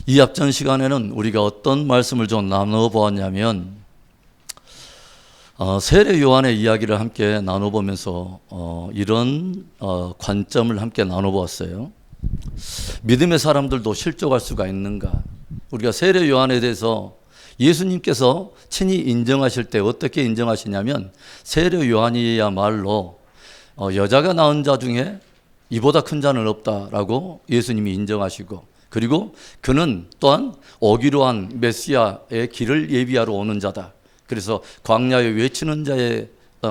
이 앞전 시간에는 우리가 어떤 말씀을 좀 나눠보았냐면 세례 요한의 이야기를 함께 나눠보면서 이런 관점을 함께 나눠보았어요. 믿음의 사람들도 실족할 수가 있는가? 우리가 세례 요한에 대해서 예수님께서 친히 인정하실 때 어떻게 인정하시냐면 세례 요한이야말로 여자가 낳은 자 중에 이보다 큰 자는 없다라고 예수님이 인정하시고, 그리고 그는 또한 오기로 한 메시아의 길을 예비하러 오는 자다. 그래서 광야에 외치는 자의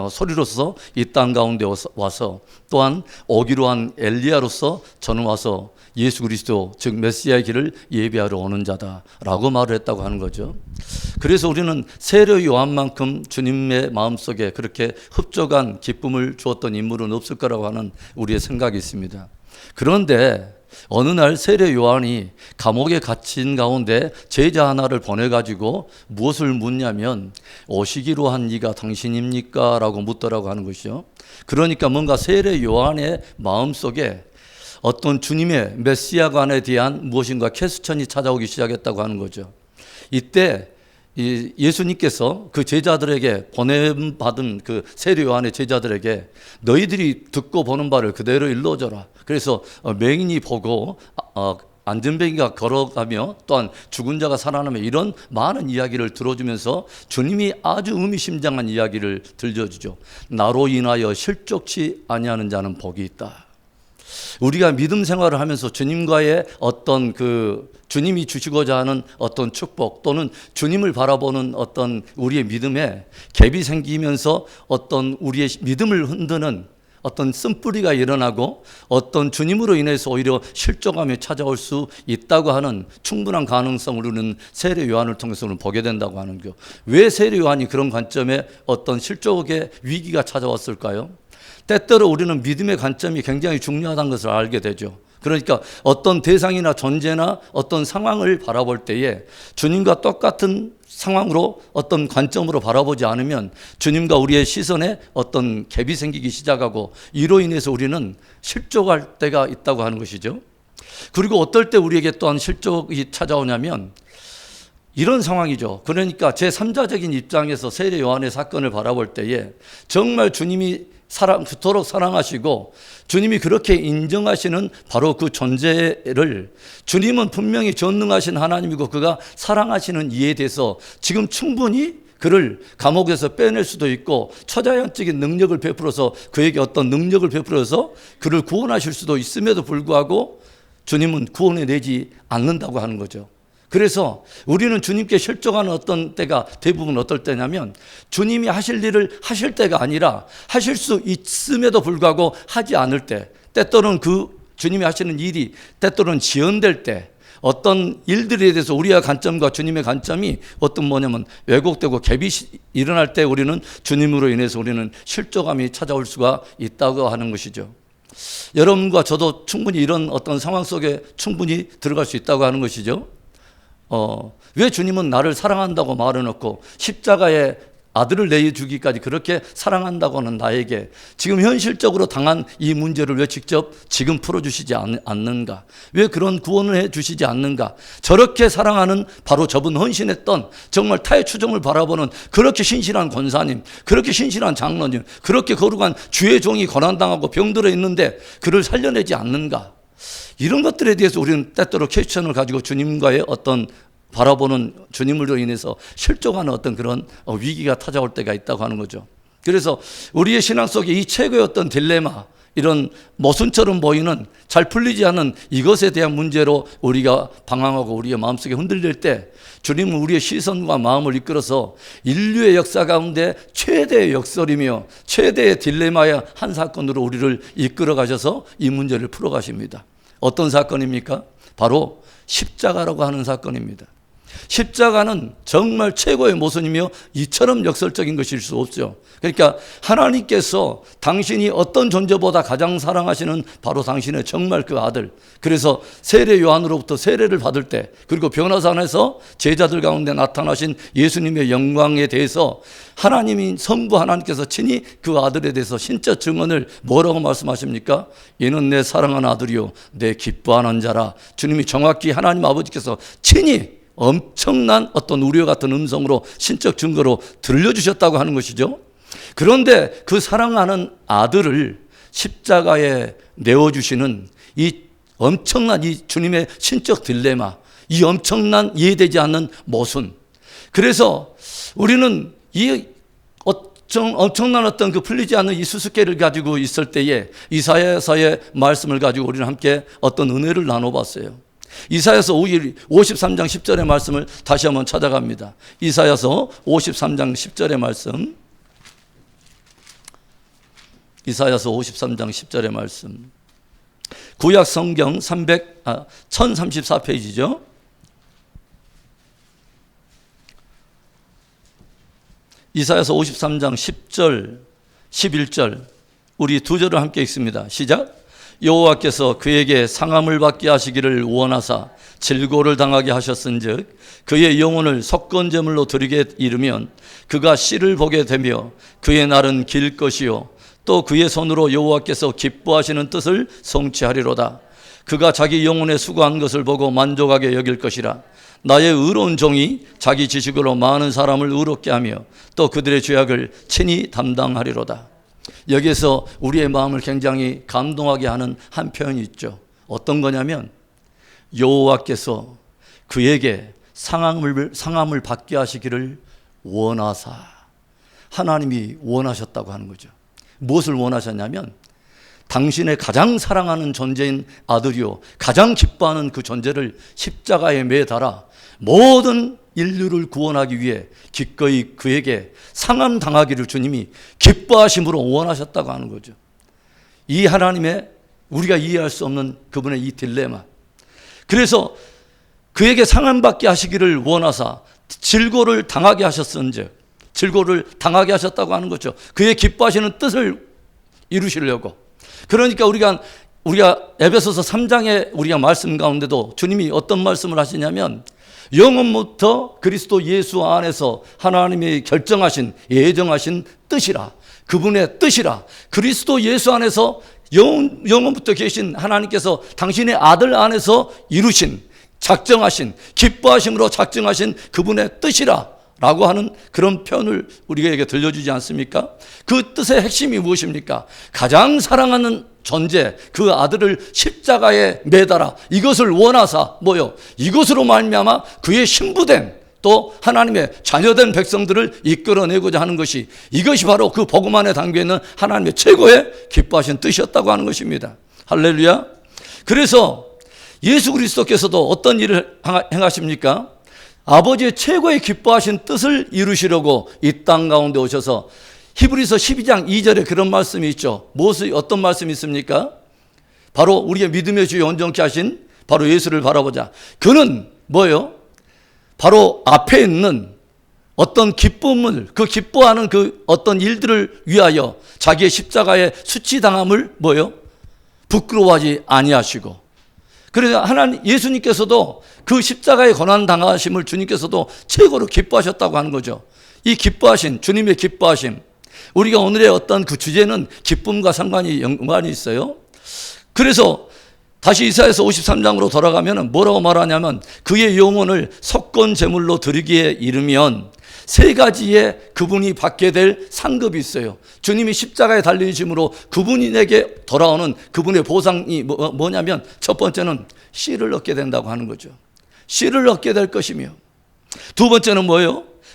소리로서 이 땅 가운데 와서 또한 오기로 한 엘리야로서 저는 와서 예수 그리스도 즉 메시아의 길을 예비하러 오는 자다라고 말을 했다고 하는 거죠. 그래서 우리는 세례 요한만큼 주님의 마음속에 그렇게 흡족한 기쁨을 주었던 인물은 없을 거라고 하는 우리의 생각이 있습니다. 그런데 어느 날 세례 요한이 감옥에 갇힌 가운데 제자 하나를 보내가지고 무엇을 묻냐면 오시기로 한 이가 당신입니까? 라고 묻더라고 하는 것이죠. 그러니까 뭔가 세례 요한의 마음속에 어떤 주님의 메시아관에 대한 무엇인가 퀘스천이 찾아오기 시작했다고 하는 거죠. 이때 예수님께서 그 제자들에게 보냄받은 그 세례 요한의 제자들에게 너희들이 듣고 보는 바를 그대로 일러줘라. 그래서 맹인이 보고 안전뱅이가 걸어가며 또한 죽은 자가 살아나며 이런 많은 이야기를 들어주면서 주님이 아주 의미심장한 이야기를 들려주죠. 나로 인하여 실족치 아니하는 자는 복이 있다. 우리가 믿음 생활을 하면서 주님과의 어떤 주님이 주시고자 하는 어떤 축복 또는 주님을 바라보는 어떤 우리의 믿음에 갭이 생기면서 어떤 우리의 믿음을 흔드는 어떤 쓴뿌리가 일어나고 어떤 주님으로 인해서 오히려 실족감이 찾아올 수 있다고 하는 충분한 가능성을 우리는 세례 요한을 통해서 보게 된다고 하는 거. 왜 세례 요한이 그런 관점에 어떤 실족의 위기가 찾아왔을까요? 때때로 우리는 믿음의 관점이 굉장히 중요하다는 것을 알게 되죠. 그러니까 어떤 대상이나 존재나 어떤 상황을 바라볼 때에 주님과 똑같은 상황으로 어떤 관점으로 바라보지 않으면 주님과 우리의 시선에 어떤 갭이 생기기 시작하고 이로 인해서 우리는 실족할 때가 있다고 하는 것이죠. 그리고 어떨 때 우리에게 또한 실족이 찾아오냐면 이런 상황이죠. 그러니까 제3자적인 입장에서 세례 요한의 사건을 바라볼 때에 정말 주님이 그토록 사랑하시고 주님이 그렇게 인정하시는 바로 그 존재를 주님은 분명히 전능하신 하나님이고 그가 사랑하시는 이에 대해서 지금 충분히 그를 감옥에서 빼낼 수도 있고 초자연적인 능력을 베풀어서 그에게 어떤 능력을 베풀어서 그를 구원하실 수도 있음에도 불구하고 주님은 구원해내지 않는다고 하는 거죠. 그래서 우리는 주님께 실족하는 어떤 때가 대부분 어떨 때냐면 주님이 하실 일을 하실 때가 아니라 하실 수 있음에도 불구하고 하지 않을 때, 때때로는 그 주님이 하시는 일이 때때로는 지연될 때 어떤 일들에 대해서 우리의 관점과 주님의 관점이 뭐냐면 왜곡되고 갭이 일어날 때 우리는 주님으로 인해서 우리는 실족감이 찾아올 수가 있다고 하는 것이죠. 여러분과 저도 충분히 이런 어떤 상황 속에 충분히 들어갈 수 있다고 하는 것이죠. 왜 주님은 나를 사랑한다고 말해놓고 십자가에 아들을 내주기까지 그렇게 사랑한다고 하는 나에게 지금 현실적으로 당한 이 문제를 왜 직접 지금 풀어주시지 않는가? 왜 그런 구원을 해주시지 않는가? 저렇게 사랑하는 바로 저분 헌신했던 정말 타의 추종을 바라보는 그렇게 신실한 권사님, 그렇게 신실한 장로님, 그렇게 거룩한 주의 종이 고난당하고 병들어 있는데 그를 살려내지 않는가? 이런 것들에 대해서 우리는 때때로 퀘스천을 가지고 주님과의 어떤 바라보는 주님으로 인해서 실족하는 어떤 그런 위기가 찾아올 때가 있다고 하는 거죠. 그래서 우리의 신앙 속에 이 최고의 어떤 딜레마, 이런 모순처럼 보이는 잘 풀리지 않은 이것에 대한 문제로 우리가 방황하고 우리의 마음속에 흔들릴 때 주님은 우리의 시선과 마음을 이끌어서 인류의 역사 가운데 최대의 역설이며 최대의 딜레마의 한 사건으로 우리를 이끌어 가셔서 이 문제를 풀어 가십니다. 어떤 사건입니까? 바로 십자가라고 하는 사건입니다. 십자가는 정말 최고의 모순이며 이처럼 역설적인 것일 수 없죠. 그러니까 하나님께서 당신이 어떤 존재보다 가장 사랑하시는 바로 당신의 정말 그 아들, 그래서 세례 요한으로부터 세례를 받을 때, 그리고 변화산에서 제자들 가운데 나타나신 예수님의 영광에 대해서 하나님인 성부 하나님께서 친히 그 아들에 대해서 신적 증언을 뭐라고 말씀하십니까? 이는 내 사랑하는 아들이요 내 기뻐하는 자라. 주님이 정확히 하나님 아버지께서 친히 엄청난 어떤 우려 같은 음성으로 신적 증거로 들려주셨다고 하는 것이죠. 그런데 그 사랑하는 아들을 십자가에 내어주시는 이 엄청난 이 주님의 신적 딜레마, 이 엄청난 이해되지 않는 모순. 그래서 우리는 이 엄청난 어떤 그 풀리지 않는 이 수수께를 가지고 있을 때에 이사야서의 말씀을 가지고 우리는 함께 어떤 은혜를 나눠봤어요. 이사야서 53장 10절의 말씀을 다시 한번 찾아갑니다. 이사야서 53장 10절의 말씀. 이사야서 53장 10절의 말씀. 구약 성경 1034페이지죠. 이사야서 53장 10절, 11절 우리 두 절을 함께 읽습니다. 시작. 여호와께서 그에게 상함을 받게 하시기를 원하사 질고를 당하게 하셨은즉 그의 영혼을 속건제물로 드리게 이르면 그가 씨를 보게 되며 그의 날은 길 것이요 또 그의 손으로 여호와께서 기뻐하시는 뜻을 성취하리로다. 그가 자기 영혼에 수고한 것을 보고 만족하게 여길 것이라. 나의 의로운 종이 자기 지식으로 많은 사람을 의롭게 하며 또 그들의 죄악을 친히 담당하리로다. 여기에서 우리의 마음을 굉장히 감동하게 하는 한 표현이 있죠. 어떤 거냐면 여호와께서 그에게 상함을 받게 하시기를 원하사. 하나님이 원하셨다고 하는 거죠. 무엇을 원하셨냐면 당신의 가장 사랑하는 존재인 아들이요 가장 기뻐하는 그 존재를 십자가에 매달아 모든 인류를 구원하기 위해 기꺼이 그에게 상함당하기를 주님이 기뻐하심으로 원하셨다고 하는 거죠. 이 하나님의 우리가 이해할 수 없는 그분의 이 딜레마. 그래서 그에게 상함받게 하시기를 원하사 질고를 당하게 하셨은즉, 질고를 당하게 하셨다고 하는 거죠. 그의 기뻐하시는 뜻을 이루시려고. 그러니까 우리가 에베소서 3장의 우리가 말씀 가운데도 주님이 어떤 말씀을 하시냐면 영원부터 그리스도 예수 안에서 하나님이 결정하신 예정하신 뜻이라, 그분의 뜻이라, 그리스도 예수 안에서 영원부터 계신 하나님께서 당신의 아들 안에서 이루신 작정하신 기뻐하심으로 작정하신 그분의 뜻이라 라고 하는 그런 표현을 우리에게 들려주지 않습니까? 그 뜻의 핵심이 무엇입니까? 가장 사랑하는 존재 그 아들을 십자가에 매달아 이것을 원하사 이것으로 말미암아 그의 신부된 또 하나님의 자녀된 백성들을 이끌어내고자 하는 것이, 이것이 바로 그 복음 안에 담겨있는 하나님의 최고의 기뻐하신 뜻이었다고 하는 것입니다. 할렐루야. 그래서 예수 그리스도께서도 어떤 일을 행하십니까? 아버지의 최고의 기뻐하신 뜻을 이루시려고 이 땅 가운데 오셔서 히브리서 12장 2절에 그런 말씀이 있죠. 어떤 말씀이 있습니까? 바로 우리의 믿음의 주 온전케 하신 바로 예수를 바라보자. 그는 바로 앞에 있는 어떤 기쁨을, 그 기뻐하는 그 어떤 일들을 위하여 자기의 십자가의 수치당함을 부끄러워하지 아니하시고, 그래서 예수님께서도 그 십자가의 고난 당하심을 주님께서도 최고로 기뻐하셨다고 하는 거죠. 이 기뻐하신 주님의 기뻐하심, 우리가 오늘의 어떤 그 주제는 기쁨과 연관이 있어요. 그래서 다시 이사야서 53장으로 돌아가면 뭐라고 말하냐면 그의 영혼을 속건 제물로 드리기에 이르면 세 가지의 그분이 받게 될 상급이 있어요. 주님이 십자가에 달리심으로 그분에게 돌아오는 그분의 보상이 뭐냐면 첫 번째는 씨를 얻게 된다고 하는 거죠. 씨를 얻게 될 것이며, 두 번째는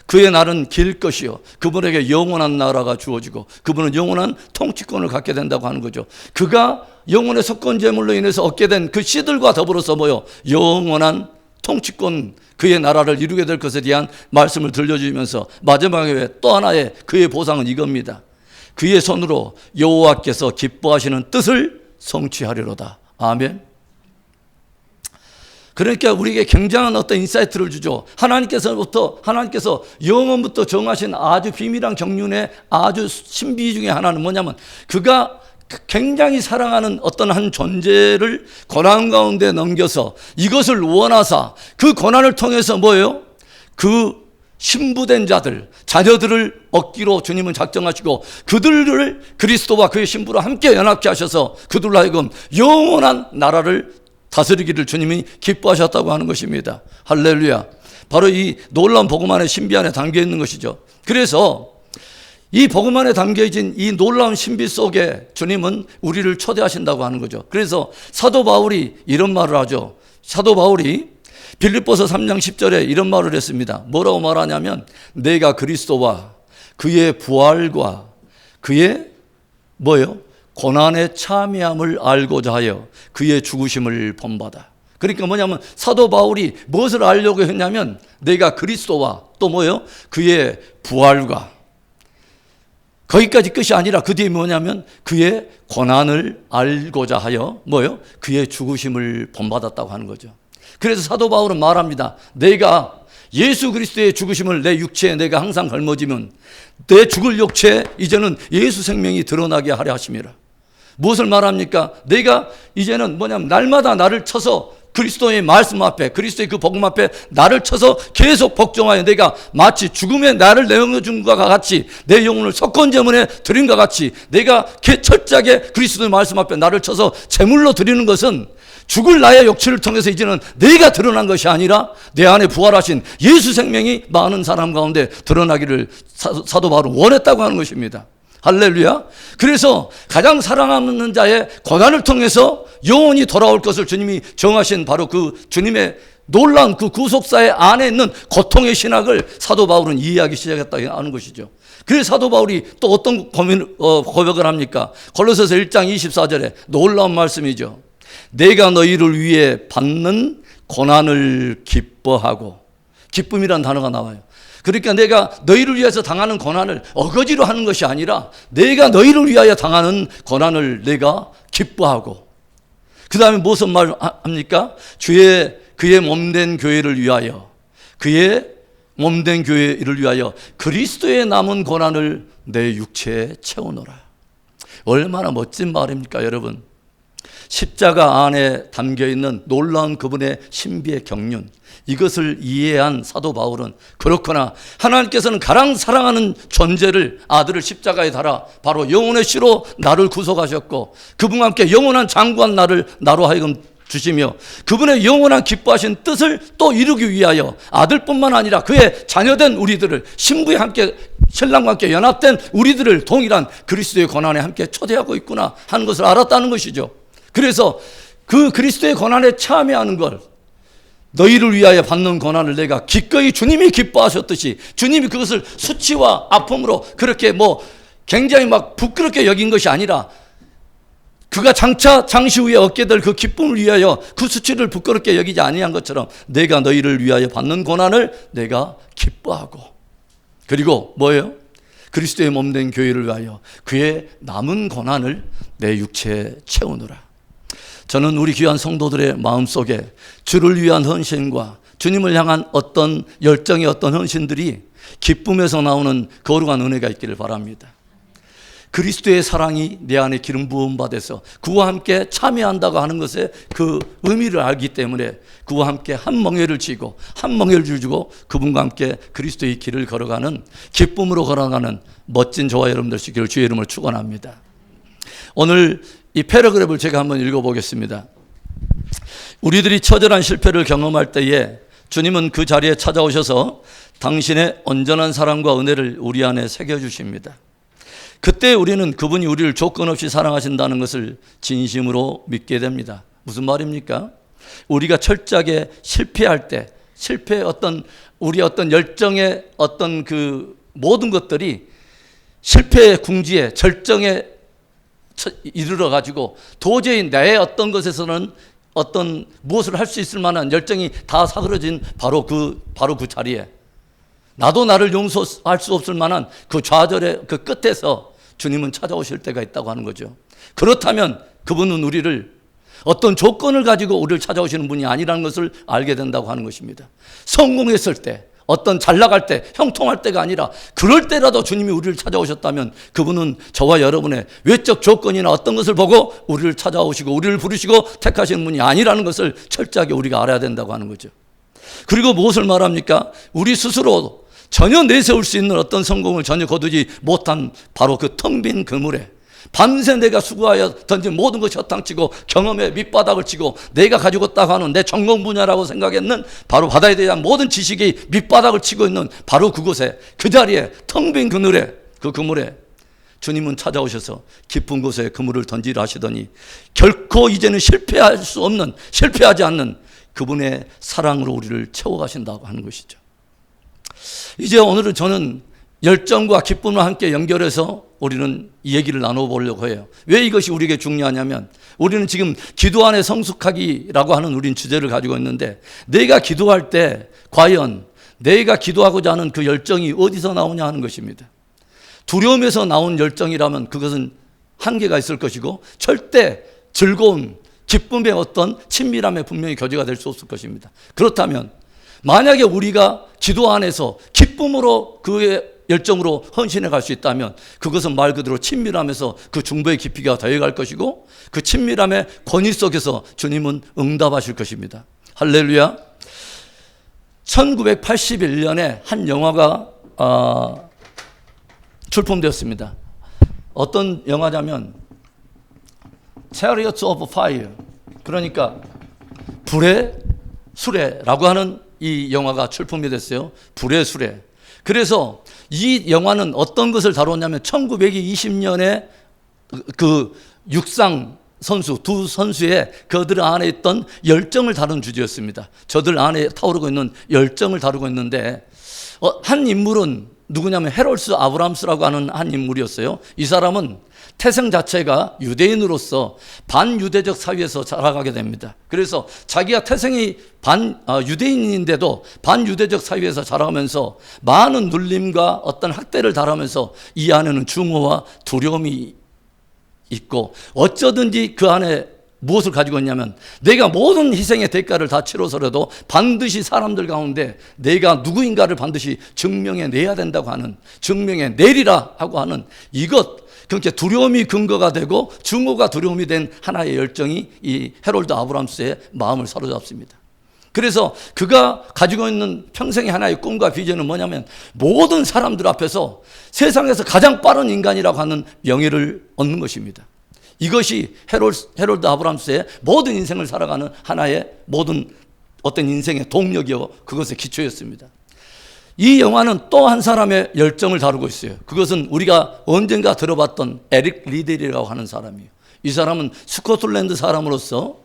그의 날은 길 것이요 그분에게 영원한 나라가 주어지고 그분은 영원한 통치권을 갖게 된다고 하는 거죠. 그가 영혼의 속건제물로 인해서 얻게 된 그 씨들과 더불어서 영원한 통치권, 그의 나라를 이루게 될 것에 대한 말씀을 들려주면서 마지막에 또 하나의 그의 보상은 이겁니다. 그의 손으로 여호와께서 기뻐하시는 뜻을 성취하리로다. 아멘. 그러니까 우리에게 굉장한 어떤 인사이트를 주죠. 하나님께서 영원부터 정하신 아주 비밀한 경륜의 아주 신비 중에 하나는 뭐냐면, 그가 굉장히 사랑하는 어떤 한 존재를 고난 가운데 넘겨서 이것을 원하사 그 고난을 통해서 뭐예요? 그 신부된 자들, 자녀들을 얻기로 주님은 작정하시고 그들을 그리스도와 그의 신부로 함께 연합케 하셔서 그들로 하여금 영원한 나라를 다스리기를 주님이 기뻐하셨다고 하는 것입니다. 할렐루야. 바로 이 놀라운 복음 안에, 신비 안에 담겨 있는 것이죠. 그래서 이 복음 안에 담겨진 이 놀라운 신비 속에 주님은 우리를 초대하신다고 하는 거죠. 그래서 사도 바울이 이런 말을 하죠. 사도 바울이 빌립보서 3장 10절에 이런 말을 했습니다. 뭐라고 말하냐면, 내가 그리스도와 그의 부활과 그의 뭐예요? 고난의 참여함을 알고자 하여 그의 죽으심을 본받아. 그러니까 뭐냐면 사도 바울이 무엇을 알려고 했냐면, 내가 그리스도와 또 뭐예요? 그의 부활과, 거기까지 끝이 아니라 그 뒤에 뭐냐면 그의 고난을 알고자 하여 뭐예요? 그의 죽으심을 본받았다고 하는 거죠. 그래서 사도 바울은 말합니다. 내가 예수 그리스도의 죽으심을 내 육체에 내가 항상 걸머지면 내 죽을 육체에 이제는 예수 생명이 드러나게 하려 하심이라. 무엇을 말합니까? 내가 이제는 뭐냐면 날마다 나를 쳐서 그리스도의 말씀 앞에, 그리스도의 그 복음 앞에 나를 쳐서 계속 복종하여 내가 마치 죽음에 나를 내어준 것과 같이, 내 영혼을 석권제물에 드린 것 같이 내가 철저하게 그리스도의 말씀 앞에 나를 쳐서 제물로 드리는 것은 죽을 나의 육체를 통해서 이제는 내가 드러난 것이 아니라 내 안에 부활하신 예수 생명이 많은 사람 가운데 드러나기를 사도 바울은 원했다고 하는 것입니다. 할렐루야. 그래서 가장 사랑하는 자의 고난을 통해서 영원히 돌아올 것을 주님이 정하신 바로 그 주님의 놀라운 그 구속사의 안에 있는 고통의 신학을 사도 바울은 이해하기 시작했다고 하는 것이죠. 그래서 사도 바울이 또 어떤 고백을 합니까? 골로새서 1장 24절에 놀라운 말씀이죠. 내가 너희를 위해 받는 고난을 기뻐하고, 기쁨이란 단어가 나와요. 그러니까 내가 너희를 위해서 당하는 고난을 어거지로 하는 것이 아니라 내가 너희를 위하여 당하는 고난을 내가 기뻐하고, 그 다음에 무슨 말 합니까? 그의 몸된 교회를 위하여, 그의 몸된 교회를 위하여 그리스도의 남은 고난을 내 육체에 채우노라. 얼마나 멋진 말입니까, 여러분? 십자가 안에 담겨있는 놀라운 그분의 신비의 경륜, 이것을 이해한 사도 바울은 그렇구나, 하나님께서는 가장 사랑하는 존재를, 아들을 십자가에 달아 바로 영혼의 씨로 나를 구속하셨고 그분과 함께 영원한 장구한 나로 하여금 주시며 그분의 영원한 기뻐하신 뜻을 또 이루기 위하여 아들뿐만 아니라 그의 자녀된 우리들을, 신부에 함께 신랑과 함께 연합된 우리들을 동일한 그리스도의 고난에 함께 초대하고 있구나 하는 것을 알았다는 것이죠. 그래서 그 그리스도의 고난에 참여하는 걸, 너희를 위하여 받는 고난을 내가 기꺼이 주님이 기뻐하셨듯이 주님이 그것을 수치와 아픔으로 그렇게 굉장히 부끄럽게 여긴 것이 아니라 그가 장차 후에 얻게 될 그 기쁨을 위하여 그 수치를 부끄럽게 여기지 아니한 것처럼 내가 너희를 위하여 받는 고난을 내가 기뻐하고, 그리고 뭐예요? 그리스도의 몸된 교회를 위하여 그의 남은 고난을 내 육체에 채우노라. 저는 우리 귀한 성도들의 마음속에 주를 위한 헌신과 주님을 향한 어떤 열정의 어떤 헌신들이 기쁨에서 나오는 거룩한 은혜가 있기를 바랍니다. 그리스도의 사랑이 내 안에 기름 부음 받아서 그와 함께 참여한다고 하는 것의 그 의미를 알기 때문에 그와 함께 한 멍에를 쥐고 한 멍에를 주고 그분과 함께 그리스도의 길을 걸어가는, 기쁨으로 걸어가는 멋진 저와 여러분들 되시기를 주의 이름을 축원합니다. 오늘 이 패러그래프를 제가 한번 읽어보겠습니다. 우리들이 처절한 실패를 경험할 때에 주님은 그 자리에 찾아오셔서 당신의 온전한 사랑과 은혜를 우리 안에 새겨주십니다. 그때 우리는 그분이 우리를 조건 없이 사랑하신다는 것을 진심으로 믿게 됩니다. 무슨 말입니까? 우리가 철저하게 실패할 때, 우리 어떤 열정의 어떤 그 모든 것들이 실패의 궁지에, 절정에 이르러 가지고 도저히 내 어떤 것에서는 어떤 무엇을 할 수 있을 만한 열정이 다 사그러진 바로 그 자리에, 나도 나를 용서할 수 없을 만한 그 좌절의 그 끝에서 주님은 찾아오실 때가 있다고 하는 거죠. 그렇다면 그분은 우리를 어떤 조건을 가지고 우리를 찾아오시는 분이 아니라는 것을 알게 된다고 하는 것입니다. 성공했을 때, 어떤 잘 나갈 때, 형통할 때가 아니라 그럴 때라도 주님이 우리를 찾아오셨다면 그분은 저와 여러분의 외적 조건이나 어떤 것을 보고 우리를 찾아오시고 우리를 부르시고 택하시는 분이 아니라는 것을 철저하게 우리가 알아야 된다고 하는 거죠. 그리고 무엇을 말합니까? 우리 스스로 전혀 내세울 수 있는 어떤 성공을 전혀 거두지 못한 바로 그 텅 빈 그물에 밤새 내가 수고하여 던진 모든 것이 허탕치고 경험의 밑바닥을 치고 내가 가지고 있다고 하는 내 전공 분야라고 생각했는 바로 바다에 대한 모든 지식이 밑바닥을 치고 있는 바로 그곳에, 그 자리에, 텅 빈 그늘에, 그 그물에 주님은 찾아오셔서 깊은 곳에 그물을 던지라 하시더니 결코 이제는 실패할 수 없는, 실패하지 않는 그분의 사랑으로 우리를 채워가신다고 하는 것이죠. 이제 오늘은 저는 열정과 기쁨을 함께 연결해서 우리는 이 얘기를 나눠보려고 해요. 왜 이것이 우리에게 중요하냐면 우리는 지금 기도 안에 성숙하기라고 하는 우린 주제를 가지고 있는데 내가 기도할 때 과연 내가 기도하고자 하는 그 열정이 어디서 나오냐 하는 것입니다. 두려움에서 나온 열정이라면 그것은 한계가 있을 것이고 절대 즐거움, 기쁨의 어떤 친밀함에 분명히 교제가 될 수 없을 것입니다. 그렇다면 만약에 우리가 기도 안에서 기쁨으로 그의 열정으로 헌신해 갈 수 있다면 그것은 말 그대로 친밀함에서 그 중보의 깊이가 더해갈 것이고 그 친밀함의 권위 속에서 주님은 응답하실 것입니다. 할렐루야. 1981년에 한 영화가 출품되었습니다. 어떤 영화냐면 Chariots of Fire, 그러니까 불의 수레라고 하는 이 영화가 출품이 됐어요. 불의 수레. 그래서 이 영화는 어떤 것을 다뤘냐면 1920년에 그 육상 선수, 두 선수의 그들 안에 있던 열정을 다룬 주제였습니다. 저들 안에 타오르고 있는 열정을 다루고 있는데 한 인물은 누구냐면 헤롤스 아브람스라고 하는 한 인물이었어요. 이 사람은 태생 자체가 유대인으로서 반유대적 사회에서 자라가게 됩니다. 그래서 자기가 태생이 유대인인데도 반유대적 사회에서 자라면서 많은 눌림과 어떤 학대를 당하면서 이 안에는 증오와 두려움이 있고 어쩌든지 그 안에 무엇을 가지고 있냐면 내가 모든 희생의 대가를 다 치러서라도 반드시 사람들 가운데 내가 누구인가를 반드시 증명해내야 된다고 하는, 증명해내리라 하고 하는 이것, 그러니까 두려움이 근거가 되고 증오가 두려움이 된 하나의 열정이 이 헤롤드 아브람스의 마음을 사로잡습니다. 그래서 그가 가지고 있는 평생의 하나의 꿈과 비전은 뭐냐면 모든 사람들 앞에서 세상에서 가장 빠른 인간이라고 하는 명예를 얻는 것입니다. 이것이 헤롤드 아브람스의 모든 인생을 살아가는 하나의 모든 어떤 인생의 동력이요, 그것의 기초였습니다. 이 영화는 또 한 사람의 열정을 다루고 있어요. 그것은 우리가 언젠가 들어봤던 에릭 리델이라고 하는 사람이에요. 이 사람은 스코틀랜드 사람으로서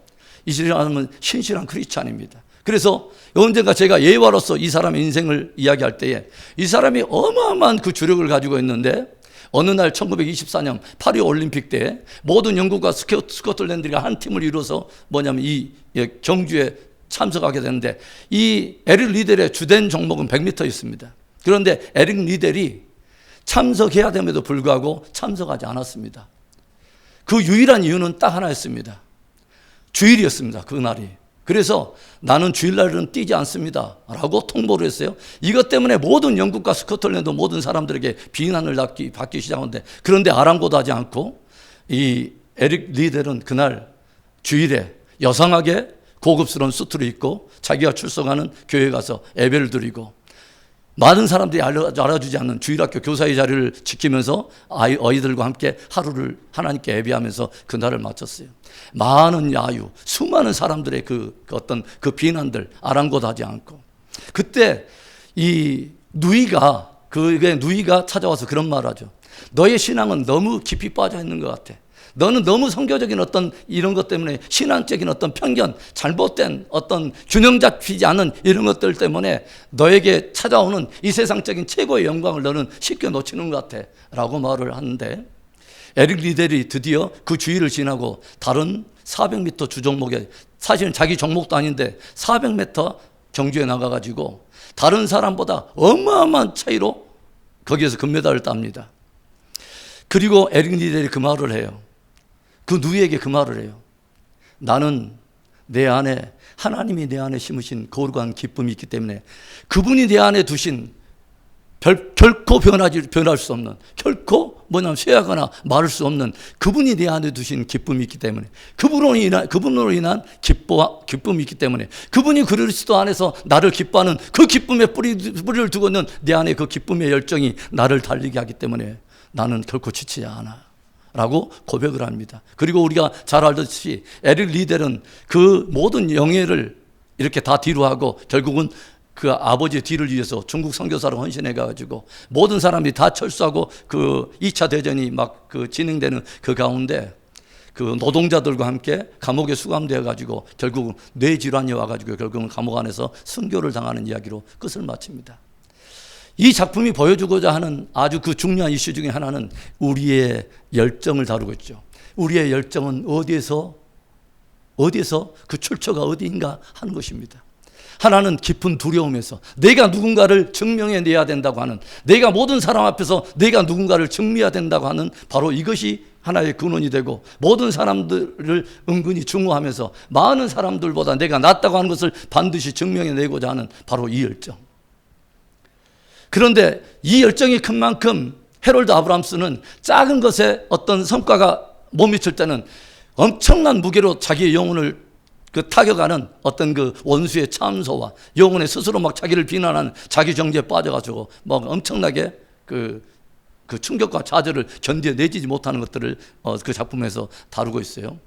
이 사람은 신실한 크리스찬입니다. 그래서 언젠가 제가 예화로서 이 사람의 인생을 이야기할 때에 이 사람이 어마어마한 그 주력을 가지고 있는데 어느 날 1924년 파리 올림픽 때 모든 영국과 스코틀랜드가 한 팀을 이루어서 뭐냐면 이 경주에 참석하게 되는데 이 에릭 리델의 주된 종목은 100m였습니다. 그런데 에릭 리델이 참석해야 됨에도 불구하고 참석하지 않았습니다. 그 유일한 이유는 딱 하나였습니다. 주일이었습니다. 그날이. 그래서 나는 주일날은 뛰지 않습니다 라고 통보를 했어요. 이것 때문에 모든 영국과 스코틀랜드 모든 사람들에게 비난을 받기 시작하는데, 그런데 아랑곳하지 않고 이 에릭 리델은 그날 주일에 여상하게 고급스러운 수트를 입고 자기가 출석하는 교회에 가서 예배를 드리고 많은 사람들이 알아주지 않는 주일학교 교사의 자리를 지키면서 아이들과 함께 하루를 하나님께 예배하면서 그날을 마쳤어요. 많은 야유, 수많은 사람들의 그 어떤 그 비난들 아랑곳하지 않고, 그때 이 누이가 찾아와서 그런 말을 하죠. 너의 신앙은 너무 깊이 빠져 있는 것 같아. 너는 너무 성교적인 어떤 이런 것 때문에 신앙적인 어떤 편견, 잘못된 어떤 균형 잡히지 않은 이런 것들 때문에 너에게 찾아오는 이 세상적인 최고의 영광을 너는 쉽게 놓치는 것 같아 라고 말을 하는데, 에릭 리델이 드디어 그 주의를 지나고 다른 400m 주종목에, 사실은 자기 종목도 아닌데 400m 경주에 나가가지고 다른 사람보다 어마어마한 차이로 거기에서 금메달을 땁니다. 그리고 에릭 리델이 그 말을 해요. 그 누이에게 그 말을 해요. 나는 내 안에 하나님이 내 안에 심으신 거룩한 기쁨이 있기 때문에 그분이 내 안에 두신 결코 변할 수 없는, 결코 쇠하거나 마를 수 없는 그분이 내 안에 두신 기쁨이 있기 때문에 그분으로 인한 기쁨이 있기 때문에 그분이 그리스도 안에서 나를 기뻐하는 그 기쁨의 뿌리를 두고 있는 내 안에 그 기쁨의 열정이 나를 달리게 하기 때문에 나는 결코 지치지 않아 라고 고백을 합니다. 그리고 우리가 잘 알듯이 에릭 리델은 그 모든 영예를 이렇게 다 뒤로 하고 결국은 그 아버지의 뒤를 위해서 중국 선교사로 헌신해 가지고 모든 사람들이 다 철수하고 그 2차 대전이 막 그 진행되는 그 가운데 그 노동자들과 함께 감옥에 수감되어 가지고 결국은 뇌질환이 와 가지고 결국은 감옥 안에서 순교를 당하는 이야기로 끝을 마칩니다. 이 작품이 보여주고자 하는 아주 그 중요한 이슈 중에 하나는 우리의 열정을 다루고 있죠. 우리의 열정은 어디에서 그 출처가 어디인가 하는 것입니다. 하나는 깊은 두려움에서 내가 누군가를 증명해내야 된다고 하는, 내가 모든 사람 앞에서 내가 누군가를 증명해야 된다고 하는 바로 이것이 하나의 근원이 되고, 모든 사람들을 은근히 증오하면서 많은 사람들보다 내가 낫다고 하는 것을 반드시 증명해내고자 하는 바로 이 열정. 그런데 이 열정이 큰 만큼 해롤드 아브람스는 작은 것에 어떤 성과가 못 미칠 때는 엄청난 무게로 자기의 영혼을 타격하는 어떤 그 원수의 참소와 영혼의 스스로 막 자기를 비난하는 자기 정죄에 빠져가지고 막 엄청나게 그 충격과 좌절을 견뎌내지 못하는 것들을 그 작품에서 다루고 있어요.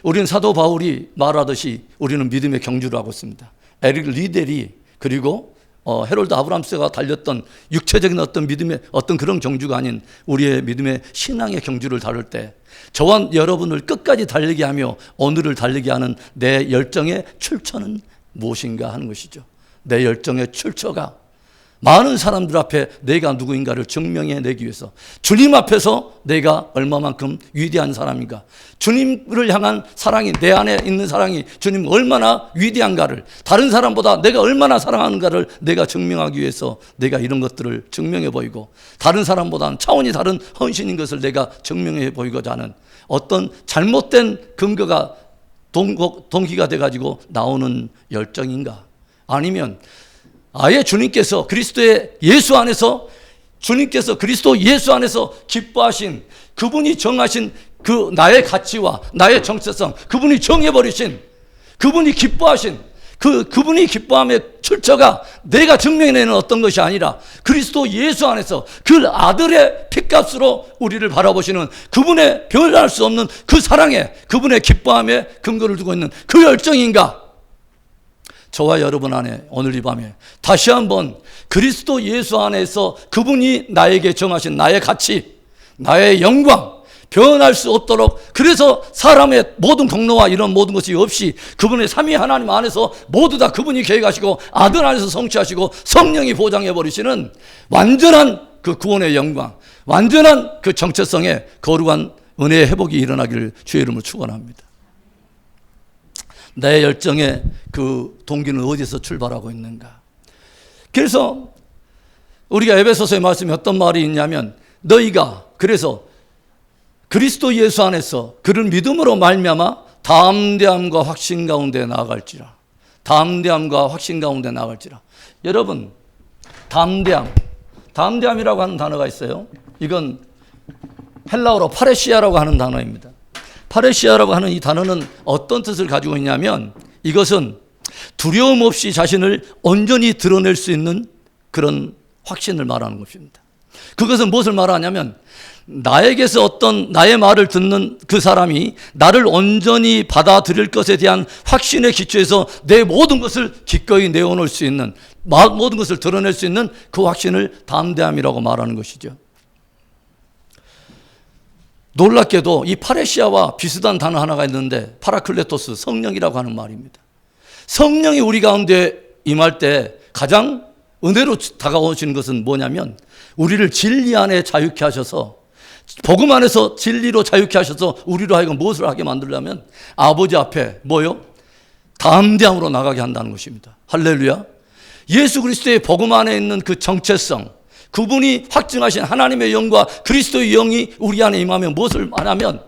우리는 사도 바울이 말하듯이 우리는 믿음의 경주를 하고 있습니다. 에릭 리델이 그리고 해롤드 아브람스가 달렸던 육체적인 어떤 믿음의 어떤 그런 경주가 아닌 우리의 믿음의 신앙의 경주를 다룰 때 저와 여러분을 끝까지 달리게 하며 오늘을 달리게 하는 내 열정의 출처는 무엇인가 하는 것이죠. 내 열정의 출처가 많은 사람들 앞에 내가 누구인가를 증명해내기 위해서 주님 앞에서 내가 얼마만큼 위대한 사람인가, 주님을 향한 사랑이, 내 안에 있는 사랑이 주님 얼마나 위대한가를, 다른 사람보다 내가 얼마나 사랑하는가를 내가 증명하기 위해서 내가 이런 것들을 증명해 보이고, 다른 사람보다는 차원이 다른 헌신인 것을 내가 증명해 보이고자 하는 어떤 잘못된 근거가 동기가 돼가지고 나오는 열정인가, 아니면 아예 주님께서 그리스도의 예수 안에서, 주님께서 그리스도 예수 안에서 기뻐하신 그분이 정하신 그 나의 가치와 나의 정체성, 그분이 정해버리신, 그분이 기뻐하신 그분이 기뻐함의 출처가 내가 증명해내는 어떤 것이 아니라 그리스도 예수 안에서 그 아들의 핏값으로 우리를 바라보시는 그분의 변할 수 없는 그 사랑에, 그분의 기뻐함에 근거를 두고 있는 그 열정인가? 저와 여러분 안에 오늘 이 밤에 다시 한번 그리스도 예수 안에서 그분이 나에게 정하신 나의 가치, 나의 영광, 변할 수 없도록, 그래서 사람의 모든 공로와 이런 모든 것이 없이 그분의 삼위 하나님 안에서 모두 다 그분이 계획하시고 아들 안에서 성취하시고 성령이 보장해 버리시는 완전한 그 구원의 영광, 완전한 그 정체성의 거룩한 은혜의 회복이 일어나기를 주의 이름으로 축원합니다. 내 열정의 그 동기는 어디서 출발하고 있는가? 그래서 우리가 에베소서의 말씀에 어떤 말이 있냐면, 너희가 그래서 그리스도 예수 안에서 그를 믿음으로 말미암아 담대함과 확신 가운데 나아갈지라. 담대함과 확신 가운데 나아갈지라. 여러분, 담대함이라고 하는 단어가 있어요. 이건 헬라어로 파레시아라고 하는 단어입니다. 파레시아라고 하는 이 단어는 어떤 뜻을 가지고 있냐면, 이것은 두려움 없이 자신을 온전히 드러낼 수 있는 그런 확신을 말하는 것입니다. 그것은 무엇을 말하냐면, 나에게서 어떤 나의 말을 듣는 그 사람이 나를 온전히 받아들일 것에 대한 확신의 기초에서 내 모든 것을 기꺼이 내어놓을 수 있는, 모든 것을 드러낼 수 있는 그 확신을 담대함이라고 말하는 것이죠. 놀랍게도 이 파레시아와 비슷한 단어 하나가 있는데, 파라클레토스, 성령이라고 하는 말입니다. 성령이 우리 가운데 임할 때 가장 은혜로 다가오시는 것은 뭐냐면, 우리를 진리 안에 자유케 하셔서, 복음 안에서 진리로 자유케 하셔서 우리로 하여금 무엇을 하게 만들려면 아버지 앞에 뭐요? 담대함으로 나가게 한다는 것입니다. 할렐루야. 예수 그리스도의 복음 안에 있는 그 정체성, 그분이 확증하신 하나님의 영과 그리스도의 영이 우리 안에 임하면 무엇을 말하면,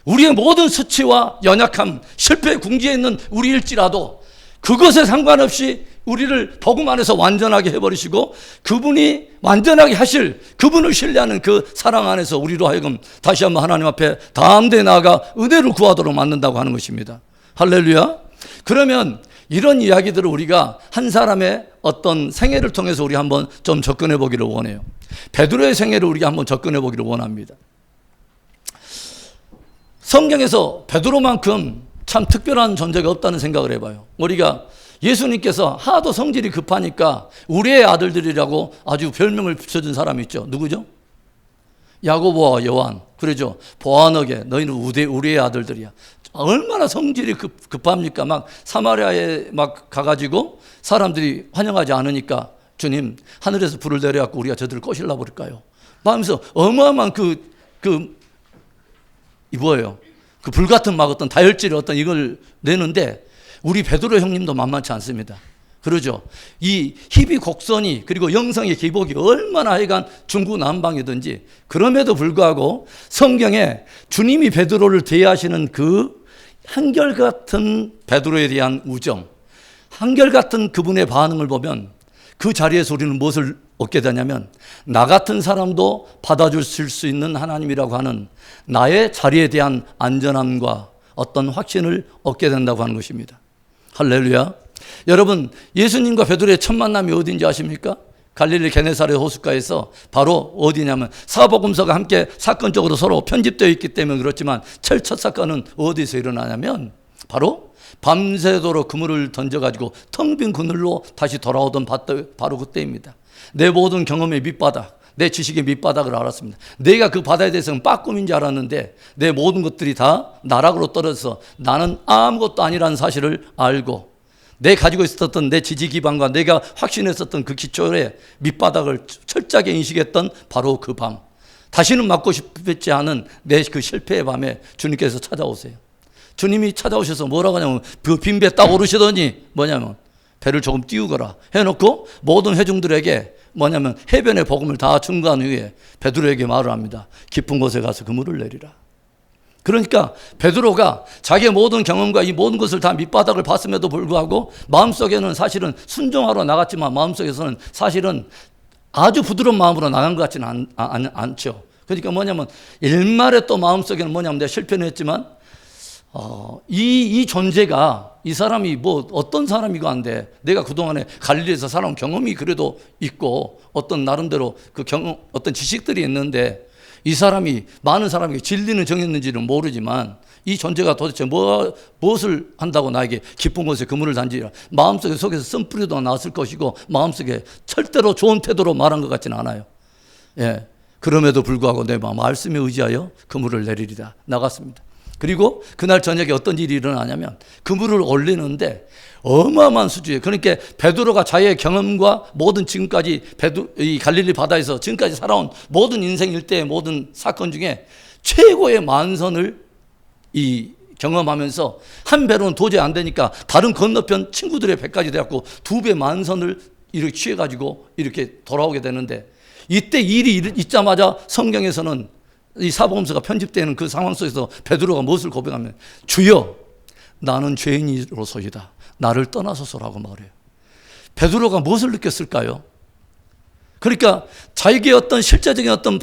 우리의 모든 수치와 연약함, 실패 궁지에 있는 우리일지라도 그것에 상관없이 우리를 복음 안에서 완전하게 해버리시고 그분이 완전하게 하실 그분을 신뢰하는 그 사랑 안에서 우리로 하여금 다시 한번 하나님 앞에 담대히 나아가 은혜를 구하도록 만든다고 하는 것입니다. 할렐루야. 그러면 이런 이야기들을 우리가 한 사람의 어떤 생애를 통해서 우리 한번 좀 접근해 보기를 원해요. 베드로의 생애를 우리가 한번 접근해 보기를 원합니다. 성경에서 베드로만큼 참 특별한 존재가 없다는 생각을 해봐요. 우리가 예수님께서 하도 성질이 급하니까 우리의 아들들이라고 아주 별명을 붙여준 사람이 있죠. 누구죠? 야고보와 요한. 그러죠. 보아너게 너희는 우리의 아들들이야. 얼마나 성질이 급합니까? 막 사마리아에 막 가가지고 사람들이 환영하지 않으니까 주님 하늘에서 불을 내려갖고 우리가 저들을 꼬실라 버릴까요? 하면서 어마어마한 뭐예요? 그 불같은 막 어떤 다혈질 어떤 이걸 내는데 우리 베드로 형님도 만만치 않습니다. 그러죠. 이 희비 곡선이 그리고 영성의 기복이 얼마나 하여간 중구난방이든지 그럼에도 불구하고 성경에 주님이 베드로를 대하시는 그 한결같은 베드로에 대한 우정, 한결같은 그분의 반응을 보면 그 자리에서 우리는 무엇을 얻게 되냐면 나 같은 사람도 받아줄 수 있는 하나님이라고 하는 나의 자리에 대한 안전함과 어떤 확신을 얻게 된다고 하는 것입니다. 할렐루야. 여러분 예수님과 베드로의 첫 만남이 어딘지 아십니까? 갈릴리 게네사렛 호숫가에서 바로 어디냐면 사복음서가 함께 사건적으로 서로 편집되어 있기 때문에 그렇지만 제일 첫 사건은 어디서 일어나냐면 바로 밤새도록 그물을 던져가지고 텅 빈 그늘로 다시 돌아오던 바로 그때입니다. 내 모든 경험의 밑바닥, 내 지식의 밑바닥을 알았습니다. 내가 그 바다에 대해서는 빠꿈인 줄 알았는데 내 모든 것들이 다 나락으로 떨어져서 나는 아무것도 아니라는 사실을 알고 내 가지고 있었던 내 지지 기반과 내가 확신했었던 그 기초의 밑바닥을 철저하게 인식했던 바로 그 밤. 다시는 맞고 싶지 않은 내 그 실패의 밤에 주님께서 찾아오세요. 주님이 찾아오셔서 뭐라고 하냐면 그 빈 배 딱 오르시더니 뭐냐면 배를 조금 띄우거라 해놓고 모든 회중들에게 뭐냐면 해변의 복음을 다 증거한 후에 베드로에게 말을 합니다. 깊은 곳에 가서 그물을 내리라. 그러니까 베드로가 자기의 모든 경험과 이 모든 것을 다 밑바닥을 봤음에도 불구하고 마음속에는 사실은 순종하러 나갔지만 마음속에서는 사실은 아주 부드러운 마음으로 나간 것 같지는 않죠. 그러니까 뭐냐면 일말에 또 마음속에는 뭐냐면 내가 실패는 했지만 이 존재가 이 사람이 뭐 어떤 사람이고 한데 내가 그동안에 갈릴리에서 살아온 경험이 그래도 있고 어떤 나름대로 그 경험 어떤 지식들이 있는데 이 사람이 많은 사람에게 진리는 정했는지는 모르지만 이 존재가 도대체 무엇을 한다고 나에게 깊은 곳에 그물을 던지라. 마음속에 속에서 쓴뿌리도 나왔을 것이고 마음속에 절대로 좋은 태도로 말한 것 같지는 않아요. 예. 그럼에도 불구하고 내 말씀에 의지하여 그물을 내리리라 나갔습니다. 그리고 그날 저녁에 어떤 일이 일어나냐면 그물을 올리는데 어마어마한 수주예요. 그러니까 베드로가 자기의 경험과 모든 지금까지 이 갈릴리 바다에서 지금까지 살아온 모든 인생 일대의 모든 사건 중에 최고의 만선을 경험하면서 한 배로는 도저히 안 되니까 다른 건너편 친구들의 배까지 돼갖고 2배 만선을 이렇게 취해가지고 이렇게 돌아오게 되는데 이때 일이 있자마자 성경에서는 이 사복음서가 편집되는 그 상황 속에서 베드로가 무엇을 고백하면 주여 나는 죄인으로소이다. 나를 떠나소서라고 말해요. 베드로가 무엇을 느꼈을까요? 그러니까 자기의 어떤 실제적인 어떤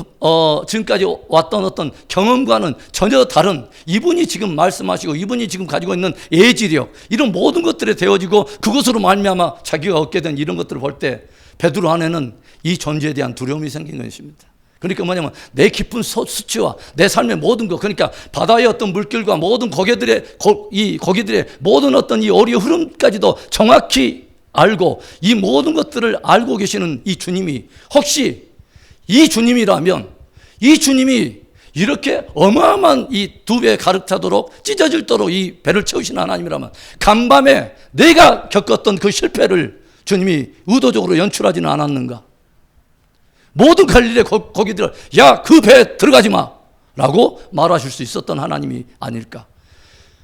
지금까지 왔던 어떤 경험과는 전혀 다른 이분이 지금 말씀하시고 이분이 지금 가지고 있는 예지력 이런 모든 것들에 되어지고 그것으로 말미암아 자기가 얻게 된 이런 것들을 볼 때 베드로 안에는 이 존재에 대한 두려움이 생긴 것입니다. 그러니까 뭐냐면 내 깊은 수치와 내 삶의 모든 것 그러니까 바다의 어떤 물결과 모든 고기들의 모든 어떤 이 어리의 흐름까지도 정확히 알고 이 모든 것들을 알고 계시는 이 주님이 혹시 이 주님이라면 이 주님이 이렇게 어마어마한 이 2배 가득 차도록 찢어질도록 이 배를 채우신 하나님이라면 간밤에 내가 겪었던 그 실패를 주님이 의도적으로 연출하지는 않았는가? 모든 갈릴리 고기들 야 그 배에 들어가지 마 라고 말하실 수 있었던 하나님이 아닐까.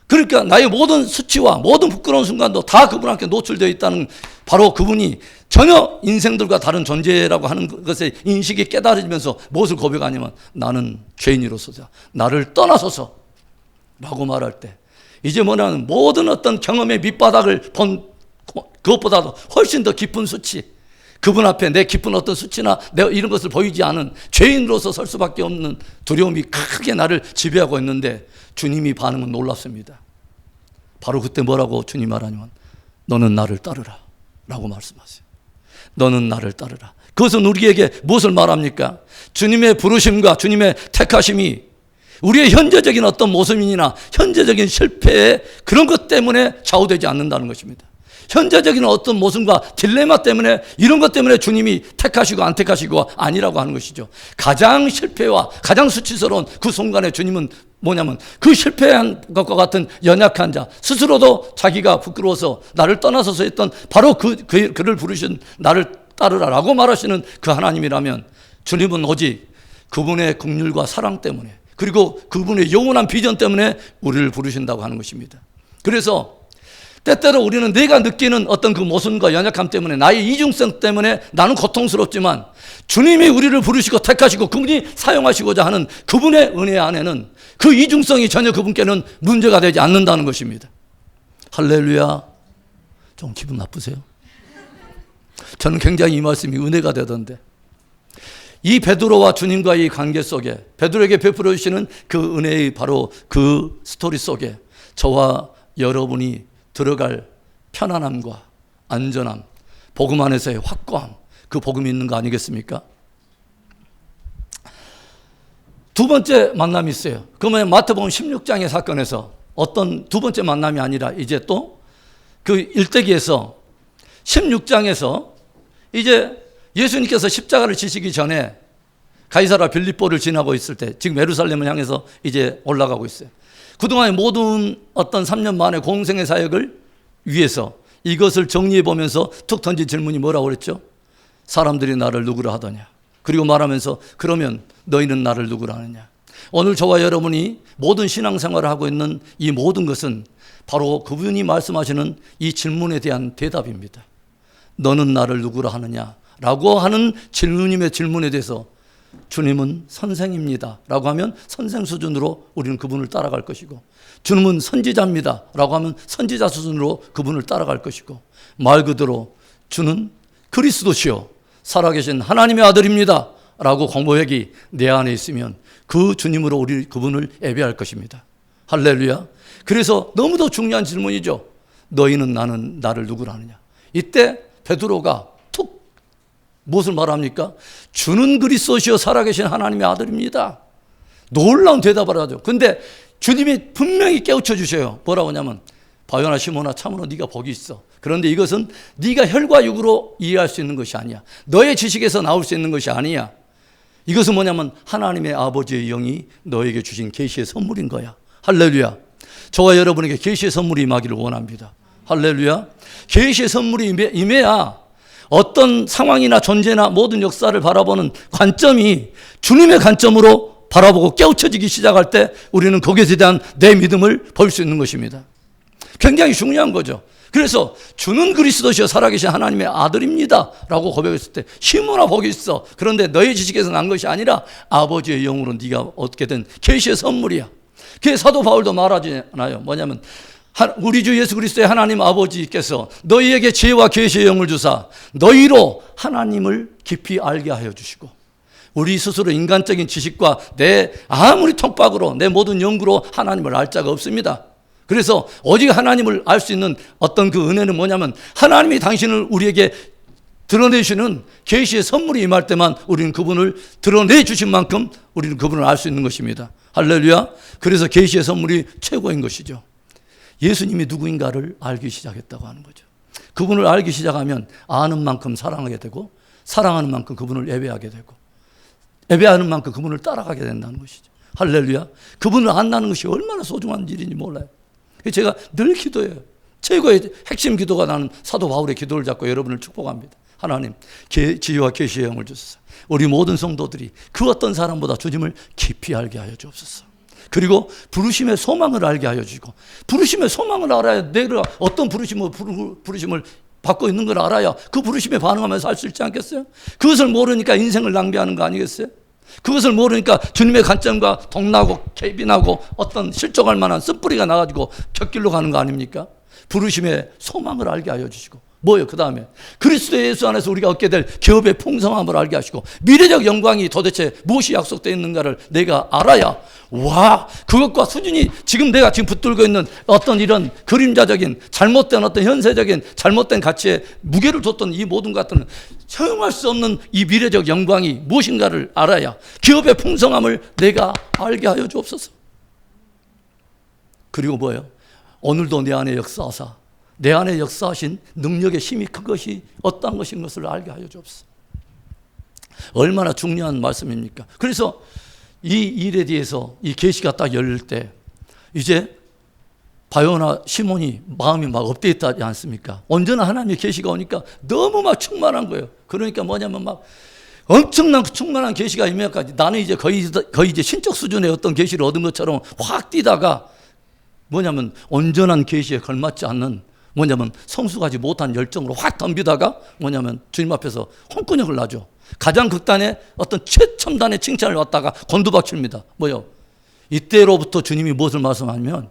그러니까 나의 모든 수치와 모든 부끄러운 순간도 다 그분한테 노출되어 있다는 바로 그분이 전혀 인생들과 다른 존재라고 하는 것에 인식이 깨달아지면서 무엇을 고백하냐면 나는 죄인으로서자 나를 떠나소서 라고 말할 때 이제 뭐냐면 모든 어떤 경험의 밑바닥을 본 그것보다도 훨씬 더 깊은 수치, 그분 앞에 내 깊은 어떤 수치나 내가 이런 것을 보이지 않은 죄인으로서 설 수밖에 없는 두려움이 크게 나를 지배하고 있는데 주님이 반응은 놀랍습니다. 바로 그때 뭐라고 주님 말하냐면 너는 나를 따르라 라고 말씀하세요. 너는 나를 따르라. 그것은 우리에게 무엇을 말합니까? 주님의 부르심과 주님의 택하심이 우리의 현재적인 어떤 모습이나 현재적인 실패의 그런 것 때문에 좌우되지 않는다는 것입니다. 현재적인 어떤 모습과 딜레마 때문에 이런 것 때문에 주님이 택하시고 안 택하시고 아니라고 하는 것이죠. 가장 실패와 가장 수치스러운 그 순간에 주님은 뭐냐면 그 실패한 것과 같은 연약한 자, 스스로도 자기가 부끄러워서 나를 떠나서서 했던 바로 그를 부르신 나를 따르라라고 말하시는 그 하나님이라면 주님은 오직 그분의 긍휼과 사랑 때문에 그리고 그분의 영원한 비전 때문에 우리를 부르신다고 하는 것입니다. 그래서 때때로 우리는 내가 느끼는 어떤 그 모순과 연약함 때문에 나의 이중성 때문에 나는 고통스럽지만 주님이 우리를 부르시고 택하시고 그분이 사용하시고자 하는 그분의 은혜 안에는 그 이중성이 전혀 그분께는 문제가 되지 않는다는 것입니다. 할렐루야. 좀 기분 나쁘세요? 저는 굉장히 이 말씀이 은혜가 되던데 이 베드로와 주님과의 관계 속에 베드로에게 베풀어 주시는 그 은혜의 바로 그 스토리 속에 저와 여러분이 들어갈 편안함과 안전함, 복음 안에서의 확고함, 그 복음이 있는 거 아니겠습니까? 두 번째 만남이 있어요. 그러면 마태복음 16장의 사건에서 어떤 두 번째 만남이 아니라 이제 또 그 일대기에서 16장에서 이제 예수님께서 십자가를 지시기 전에 가이사라 빌립보를 지나고 있을 때 지금 예루살렘을 향해서 이제 올라가고 있어요. 그동안의 모든 어떤 3년 만에 공생의 사역을 위해서 이것을 정리해 보면서 툭 던진 질문이 뭐라고 그랬죠? 사람들이 나를 누구라 하더냐? 그리고 말하면서 그러면 너희는 나를 누구라 하느냐? 오늘 저와 여러분이 모든 신앙생활을 하고 있는 이 모든 것은 바로 그분이 말씀하시는 이 질문에 대한 대답입니다. 너는 나를 누구라 하느냐? 라고 하는 질문님의 질문에 대해서 주님은 선생입니다 라고 하면 선생 수준으로 우리는 그분을 따라갈 것이고 주님은 선지자입니다 라고 하면 선지자 수준으로 그분을 따라갈 것이고 말 그대로 주는 그리스도시요 살아계신 하나님의 아들입니다 라고 고백이 내 안에 있으면 그 주님으로 우리 그분을 예배할 것입니다. 할렐루야. 그래서 너무도 중요한 질문이죠. 너희는 나를 누구라 하느냐? 이때 베드로가 툭 무엇을 말합니까? 주는 그리스도시요 살아계신 하나님의 아들입니다. 놀라운 대답을 하죠. 근데 주님이 분명히 깨우쳐 주셔요. 뭐라고 하냐면 바요나 시몬아 참으로 네가 복이 있어. 그런데 이것은 네가 혈과 육으로 이해할 수 있는 것이 아니야. 너의 지식에서 나올 수 있는 것이 아니야. 이것은 뭐냐면 하나님의 아버지의 영이 너에게 주신 계시의 선물인 거야. 할렐루야. 저와 여러분에게 계시의 선물이 임하기를 원합니다. 할렐루야. 계시의 선물이 임해야 어떤 상황이나 존재나 모든 역사를 바라보는 관점이 주님의 관점으로 바라보고 깨우쳐지기 시작할 때 우리는 거기에 대한 내 믿음을 볼 수 있는 것입니다. 굉장히 중요한 거죠. 그래서 주는 그리스도시요 살아계신 하나님의 아들입니다 라고 고백했을 때 시몬아 복이 있어. 그런데 너의 지식에서 난 것이 아니라 아버지의 영으로 네가 얻게 된 계시의 선물이야. 그게 사도 바울도 말하잖아요. 뭐냐면 우리 주 예수 그리스도의 하나님 아버지께서 너희에게 지혜와 계시의 영을 주사 너희로 하나님을 깊이 알게 하여 주시고 우리 스스로 인간적인 지식과 내 아무리 톡박으로 내 모든 연구로 하나님을 알 자가 없습니다. 그래서 오직 하나님을 알 수 있는 어떤 그 은혜는 뭐냐면 하나님이 당신을 우리에게 드러내주시는 계시의 선물이 임할 때만 우리는 그분을 드러내 주신 만큼 우리는 그분을 알 수 있는 것입니다. 할렐루야. 그래서 계시의 선물이 최고인 것이죠. 예수님이 누구인가를 알기 시작했다고 하는 거죠. 그분을 알기 시작하면 아는 만큼 사랑하게 되고 사랑하는 만큼 그분을 예배하게 되고 예배하는 만큼 그분을 따라가게 된다는 것이죠. 할렐루야. 그분을 안다는 것이 얼마나 소중한 일인지 몰라요. 제가 늘 기도해요. 최고의 핵심 기도가 나는 사도 바울의 기도를 잡고 여러분을 축복합니다. 하나님, 지혜와 계시의 영을 주소서. 우리 모든 성도들이 그 어떤 사람보다 주님을 깊이 알게 하여 주옵소서. 그리고 부르심의 소망을 알게 하여 주시고 부르심의 소망을 알아야 내가 어떤 부르심을 받고 있는 걸 알아야 그 부르심에 반응하면서 살 수 있지 않겠어요? 그것을 모르니까 인생을 낭비하는 거 아니겠어요? 그것을 모르니까 주님의 관점과 동나고 개빈하고 어떤 실족할 만한 쓴뿌리가 나가지고 곁길로 가는 거 아닙니까? 부르심의 소망을 알게 하여 주시고, 뭐요? 그 다음에 그리스도 예수 안에서 우리가 얻게 될 기업의 풍성함을 알게 하시고, 미래적 영광이 도대체 무엇이 약속되어 있는가를 내가 알아야, 와, 그것과 수준이 내가 지금 붙들고 있는 어떤 이런 그림자적인 잘못된 어떤 현세적인 잘못된 가치에 무게를 뒀던 이 모든 것들은 허용할 수 없는 이 미래적 영광이 무엇인가를 알아야 기업의 풍성함을 내가 알게 하여 주옵소서. 그리고 뭐예요? 오늘도 내 안에 역사하사 내 안에 역사하신 능력의 힘이 큰 것이 어떠한 것인 것을 알게 하여 주옵소서. 얼마나 중요한 말씀입니까? 그래서 이 일에 대해서 이 계시가 딱 열릴 때 이제 바요나 시몬이 마음이 막 업데이트하지 않습니까? 언제나 하나님의 계시가 오니까 너무 막 충만한 거예요. 그러니까 뭐냐면 막 엄청난 충만한 계시가 임해까지 나는 이제 거의 이제 신적 수준의 어떤 계시를 얻은 것처럼 확 뛰다가 뭐냐면 온전한 계시에 걸맞지 않는 뭐냐면 성숙하지 못한 열정으로 확 덤비다가 뭐냐면 주님 앞에서 홍군형을 나죠. 가장 극단의 어떤 최첨단의 칭찬을 받다가 곤두박힙니다. 뭐요? 이때로부터 주님이 무엇을 말씀하냐면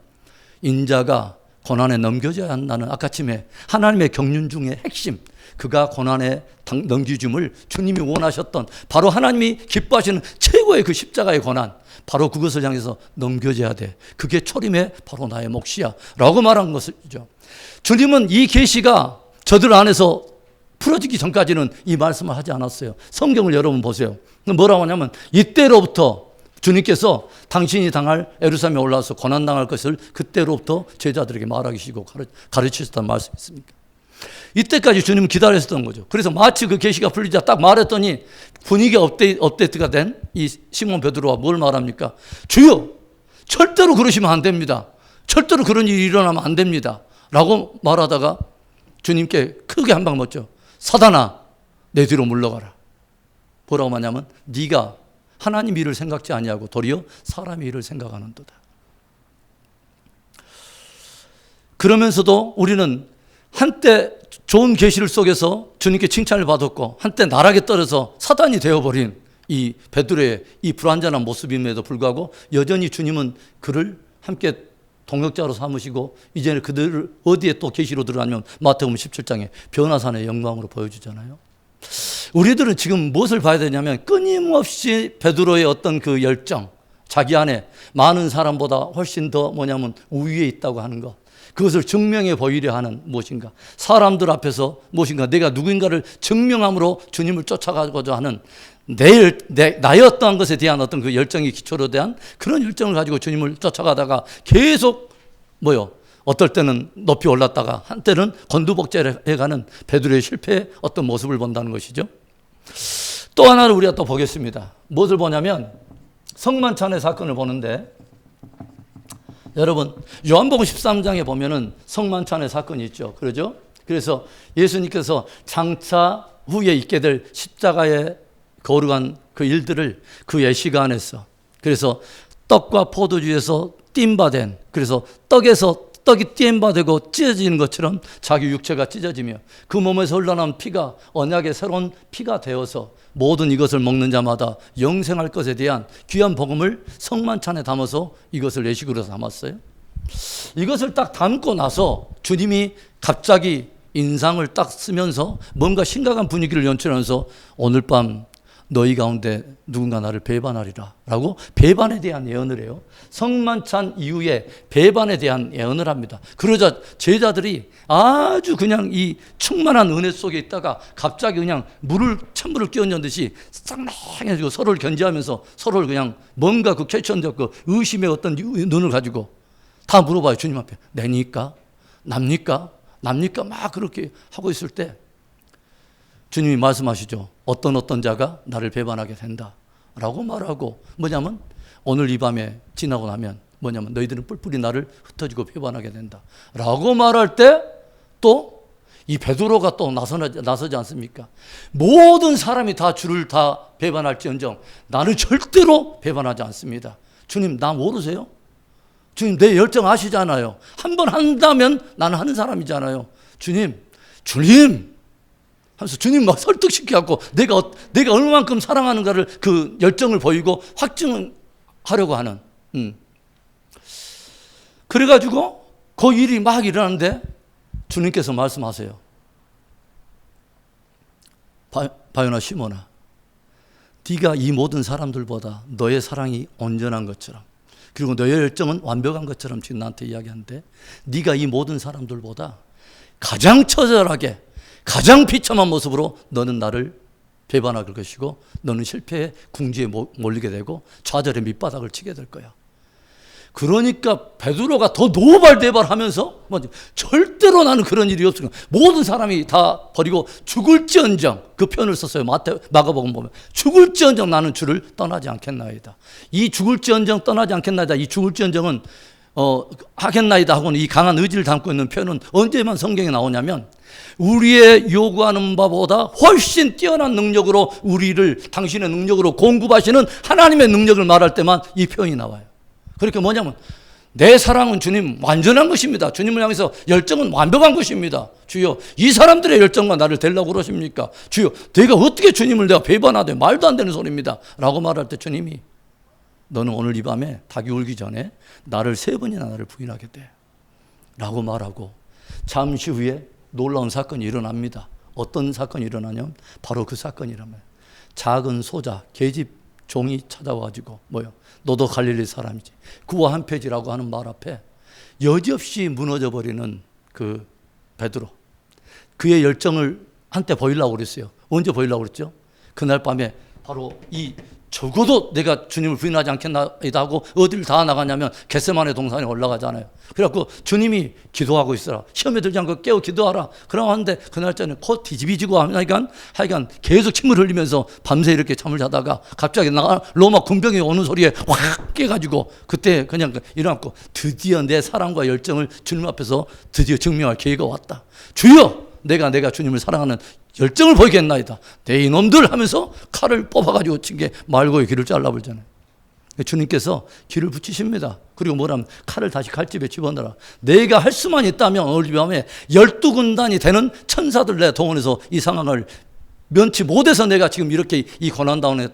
인자가 고난에 넘겨져야 한다는 아까침에 하나님의 경륜 중의 핵심, 그가 고난에 넘겨줌을 주님이 원하셨던 바로 하나님이 기뻐하시는 최고의 그 십자가의 고난, 바로 그것을 향해서 넘겨져야 돼. 그게 초림의 바로 나의 몫이야 라고 말한 것이죠. 주님은 이 계시가 저들 안에서 풀어지기 전까지는 이 말씀을 하지 않았어요. 성경을 여러분 보세요. 뭐라고 하냐면 이때로부터 주님께서 당신이 당할 예루살렘에 올라와서 고난당할 것을 그때로부터 제자들에게 말하시고 가르치셨다는 말씀이 있습니까? 이때까지 주님은 기다렸던 거죠. 그래서 마치 그 계시가 풀리자 딱 말했더니 분위기가 업데이트가 된 이 시몬 베드로가 뭘 말합니까? 주여, 절대로 그러시면 안 됩니다. 절대로 그런 일이 일어나면 안 됩니다 라고 말하다가 주님께 크게 한 방 먹죠. 사단아, 내 뒤로 물러가라. 뭐라고 하냐면 네가 하나님 일을 생각지 아니하고 도리어 사람의 일을 생각하는도다. 그러면서도 우리는 한때 좋은 계시를 속에서 주님께 칭찬을 받았고 한때 나락에 떨어져 사단이 되어버린 이 베드로의 이 불완전한 모습임에도 불구하고 여전히 주님은 그를 함께 동역자로 삼으시고 이제는 그들을 어디에 또 계시로 들어가면 마태복음 17장에 변화산의 영광으로 보여주잖아요. 우리들은 지금 무엇을 봐야 되냐면 끊임없이 베드로의 어떤 그 열정, 자기 안에 많은 사람보다 훨씬 더 뭐냐면 우위에 있다고 하는 것, 그것을 증명해 보이려 하는 무엇인가, 사람들 앞에서 무엇인가 내가 누구인가를 증명함으로 주님을 쫓아가고자 하는 나의 어떠한 것에 대한 어떤 그 열정의 기초로 대한 그런 열정을 가지고 주님을 쫓아가다가 계속 어떨 때는 높이 올랐다가 한때는 곤두박질해가는 베드로의 실패의 어떤 모습을 본다는 것이죠. 또 하나를 우리가 또 보겠습니다. 무엇을 보냐면 성만찬의 사건을 보는데, 여러분 요한복음 13장에 보면은 성만찬의 사건이 있죠. 그러죠? 그래서 예수님께서 장차 후에 있게 될 십자가의 거룩한 그 일들을 그 예시가 안에서, 그래서 떡과 포도주에서 뜀바된, 그래서 떡이 뜀바되고 찢어지는 것처럼 자기 육체가 찢어지며 그 몸에서 흘러나온 피가 언약의 새로운 피가 되어서 모든 이것을 먹는 자마다 영생할 것에 대한 귀한 복음을 성만찬에 담아서 이것을 예식으로 담았어요. 이것을 딱 담고 나서 주님이 갑자기 인상을 딱 쓰면서 뭔가 심각한 분위기를 연출하면서 오늘 밤 너희 가운데 누군가 나를 배반하리라 라고 배반에 대한 예언을 해요. 성만찬 이후에 배반에 대한 예언을 합니다. 그러자 제자들이 아주 그냥 이 충만한 은혜 속에 있다가 갑자기 그냥 찬물을 끼얹는 듯이 쌍랑해지고 서로를 견제하면서 서로를 그냥 뭔가 그 쾌천적 그 의심의 어떤 눈을 가지고 다 물어봐요. 주님 앞에 내니까? 납니까? 막 그렇게 하고 있을 때 주님이 말씀하시죠. 어떤 자가 나를 배반하게 된다 라고 말하고, 뭐냐면 오늘 이 밤에 지나고 나면 뭐냐면 너희들은 뿔뿔이 나를 흩어지고 배반하게 된다 라고 말할 때 또 이 베드로가 또 나서지 않습니까? 모든 사람이 다 주를 다 배반할지언정 나는 절대로 배반하지 않습니다. 주님 나 모르세요? 주님 내 열정 아시잖아요. 한 번 한다면 나는 하는 사람이잖아요. 주님 하면서 주님 막 설득시켜갖고 내가 얼마만큼 사랑하는가를 그 열정을 보이고 확증하려고 하는. 그래가지고 그 일이 막 일어나는데 주님께서 말씀하세요. 바요나 시몬아, 네가 이 모든 사람들보다 너의 사랑이 온전한 것처럼, 그리고 너의 열정은 완벽한 것처럼 지금 나한테 이야기하는데, 네가 이 모든 사람들보다 가장 처절하게 가장 비참한 모습으로 너는 나를 배반할 것이고, 너는 실패의 궁지에 몰리게 되고 좌절의 밑바닥을 치게 될 거야. 그러니까 베드로가 더 노발대발하면서 절대로 나는 그런 일이 없으니까 모든 사람이 다 버리고 죽을지언정, 그 표현을 썼어요. 마가복음 보면 죽을지언정 나는 주를 떠나지 않겠나이다. 이 죽을지언정 떠나지 않겠나이다, 이 죽을지언정은 하겠나이다 하고는 이 강한 의지를 담고 있는 표현은 언제만 성경에 나오냐면, 우리의 요구하는 바보다 훨씬 뛰어난 능력으로 우리를 당신의 능력으로 공급하시는 하나님의 능력을 말할 때만 이 표현이 나와요. 그렇게 뭐냐면, 내 사랑은 주님 완전한 것입니다. 주님을 향해서 열정은 완벽한 것입니다. 주여, 이 사람들의 열정과 나를 데리려고 그러십니까? 주여, 내가 어떻게 주님을 내가 배반하되, 말도 안 되는 소리입니다 라고 말할 때 주님이, 너는 오늘 이 밤에 닭이 울기 전에 나를 3번이나 나를 부인하게 돼 라고 말하고, 잠시 후에 놀라운 사건이 일어납니다. 어떤 사건이 일어나냐면 바로 그 사건이라면, 작은 소자 계집 종이 찾아와가지고 너도 갈릴리 사람이지, 그와 한 표지라고 하는 말 앞에 여지없이 무너져버리는 그 베드로, 그의 열정을 한때 보이려고 그랬어요. 언제 보이려고 그랬죠? 그날 밤에 바로 적어도 내가 주님을 부인하지 않겠나이다 하고 어디를 다 나가냐면 겟세마네 동산에 올라가잖아요. 그래갖고 주님이 기도하고 있어라, 시험에 들지 않고 깨어 기도하라 그러고 하는데, 그날 저는 코 뒤집어지고 하여간 계속 침을 흘리면서 밤새 이렇게 잠을 자다가 갑자기 로마 군병이 오는 소리에 확 깨가지고 그때 그냥 일어났고, 드디어 내 사랑과 열정을 주님 앞에서 드디어 증명할 기회가 왔다. 주여, 내가 주님을 사랑하는 열정을 보이겠나이다. 내 이놈들 하면서 칼을 뽑아가지고 친 게 말고의 귀를 잘라버리잖아요. 주님께서 귀를 붙이십니다. 그리고 뭐라면 칼을 다시 칼집에 집어넣어라. 내가 할 수만 있다면 오늘 밤에 12군단이 되는 천사들 내 동원해서 이 상황을 면치 못해서 내가 지금 이렇게 이 고난다운에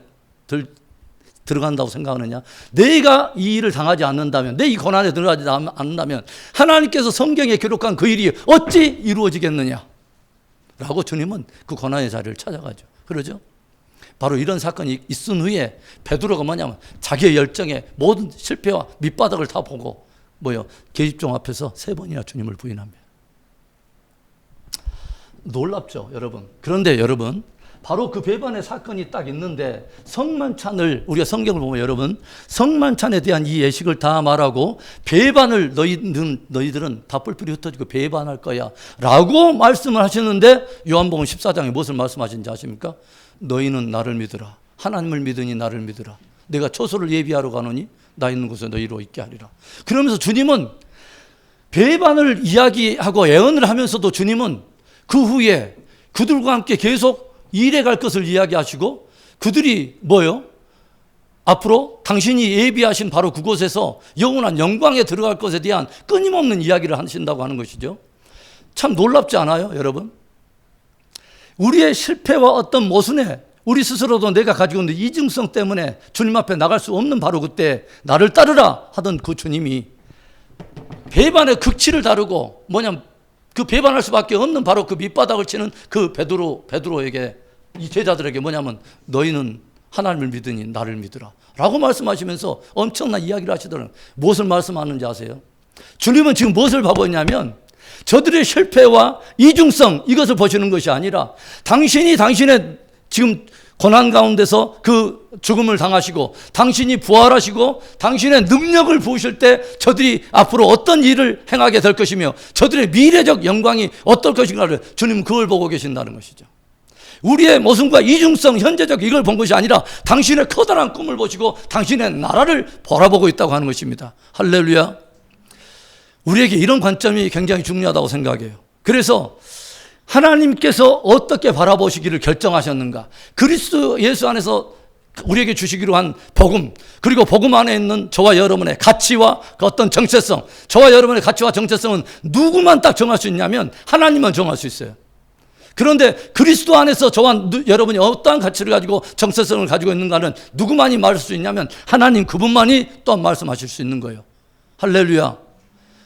들어간다고 생각하느냐? 내가 이 일을 당하지 않는다면, 내 이 고난에 들어가지 않는다면 하나님께서 성경에 기록한 그 일이 어찌 이루어지겠느냐? 라고 주님은 그 고난의 자리를 찾아가죠. 그러죠? 바로 이런 사건이 있은 후에 베드로가 뭐냐면 자기의 열정에 모든 실패와 밑바닥을 다 보고 계집종 앞에서 3번이나 주님을 부인합니다. 놀랍죠, 여러분. 그런데 여러분, 바로 그 배반의 사건이 딱 있는데, 성만찬을 우리가 성경을 보면 여러분, 성만찬에 대한 이 예식을 다 말하고, 배반을 너희들은 다 뿔뿔이 흩어지고 배반할 거야 라고 말씀을 하시는데, 요한복음 14장에 무엇을 말씀하신지 아십니까? 너희는 나를 믿으라. 하나님을 믿으니 나를 믿으라. 내가 초소를 예비하러 가노니 나 있는 곳에 너희로 있게 하리라. 그러면서 주님은 배반을 이야기하고 예언을 하면서도 주님은 그 후에 그들과 함께 계속 일해 갈 것을 이야기하시고, 그들이 앞으로 당신이 예비하신 바로 그곳에서 영원한 영광에 들어갈 것에 대한 끊임없는 이야기를 하신다고 하는 것이죠. 참 놀랍지 않아요, 여러분? 우리의 실패와 어떤 모순에 우리 스스로도 내가 가지고 있는 이중성 때문에 주님 앞에 나갈 수 없는 바로 그때 나를 따르라 하던 그 주님이 배반의 극치를 다루고, 그 배반할 수밖에 없는 바로 그 밑바닥을 치는 그 베드로에게, 이 제자들에게 너희는 하나님을 믿으니 나를 믿으라 라고 말씀하시면서 엄청난 이야기를 하시더라고요. 무엇을 말씀하는지 아세요? 주님은 지금 무엇을 보고 있냐면, 저들의 실패와 이중성, 이것을 보시는 것이 아니라 당신의 지금 고난 가운데서 그 죽음을 당하시고 당신이 부활하시고 당신의 능력을 부으실 때 저들이 앞으로 어떤 일을 행하게 될 것이며 저들의 미래적 영광이 어떨 것인가를 주님은 그걸 보고 계신다는 것이죠. 우리의 모순과 이중성, 현재적 이걸 본 것이 아니라 당신의 커다란 꿈을 보시고 당신의 나라를 바라보고 있다고 하는 것입니다. 할렐루야. 우리에게 이런 관점이 굉장히 중요하다고 생각해요. 그래서 하나님께서 어떻게 바라보시기를 결정하셨는가, 그리스도 예수 안에서 우리에게 주시기로 한 복음, 그리고 복음 안에 있는 저와 여러분의 가치와 그 어떤 정체성, 저와 여러분의 가치와 정체성은 누구만 딱 정할 수 있냐면 하나님만 정할 수 있어요. 그런데 그리스도 안에서 저와 여러분이 어떠한 가치를 가지고 정체성을 가지고 있는가는 누구만이 말할 수 있냐면 하나님 그분만이 또한 말씀하실 수 있는 거예요. 할렐루야.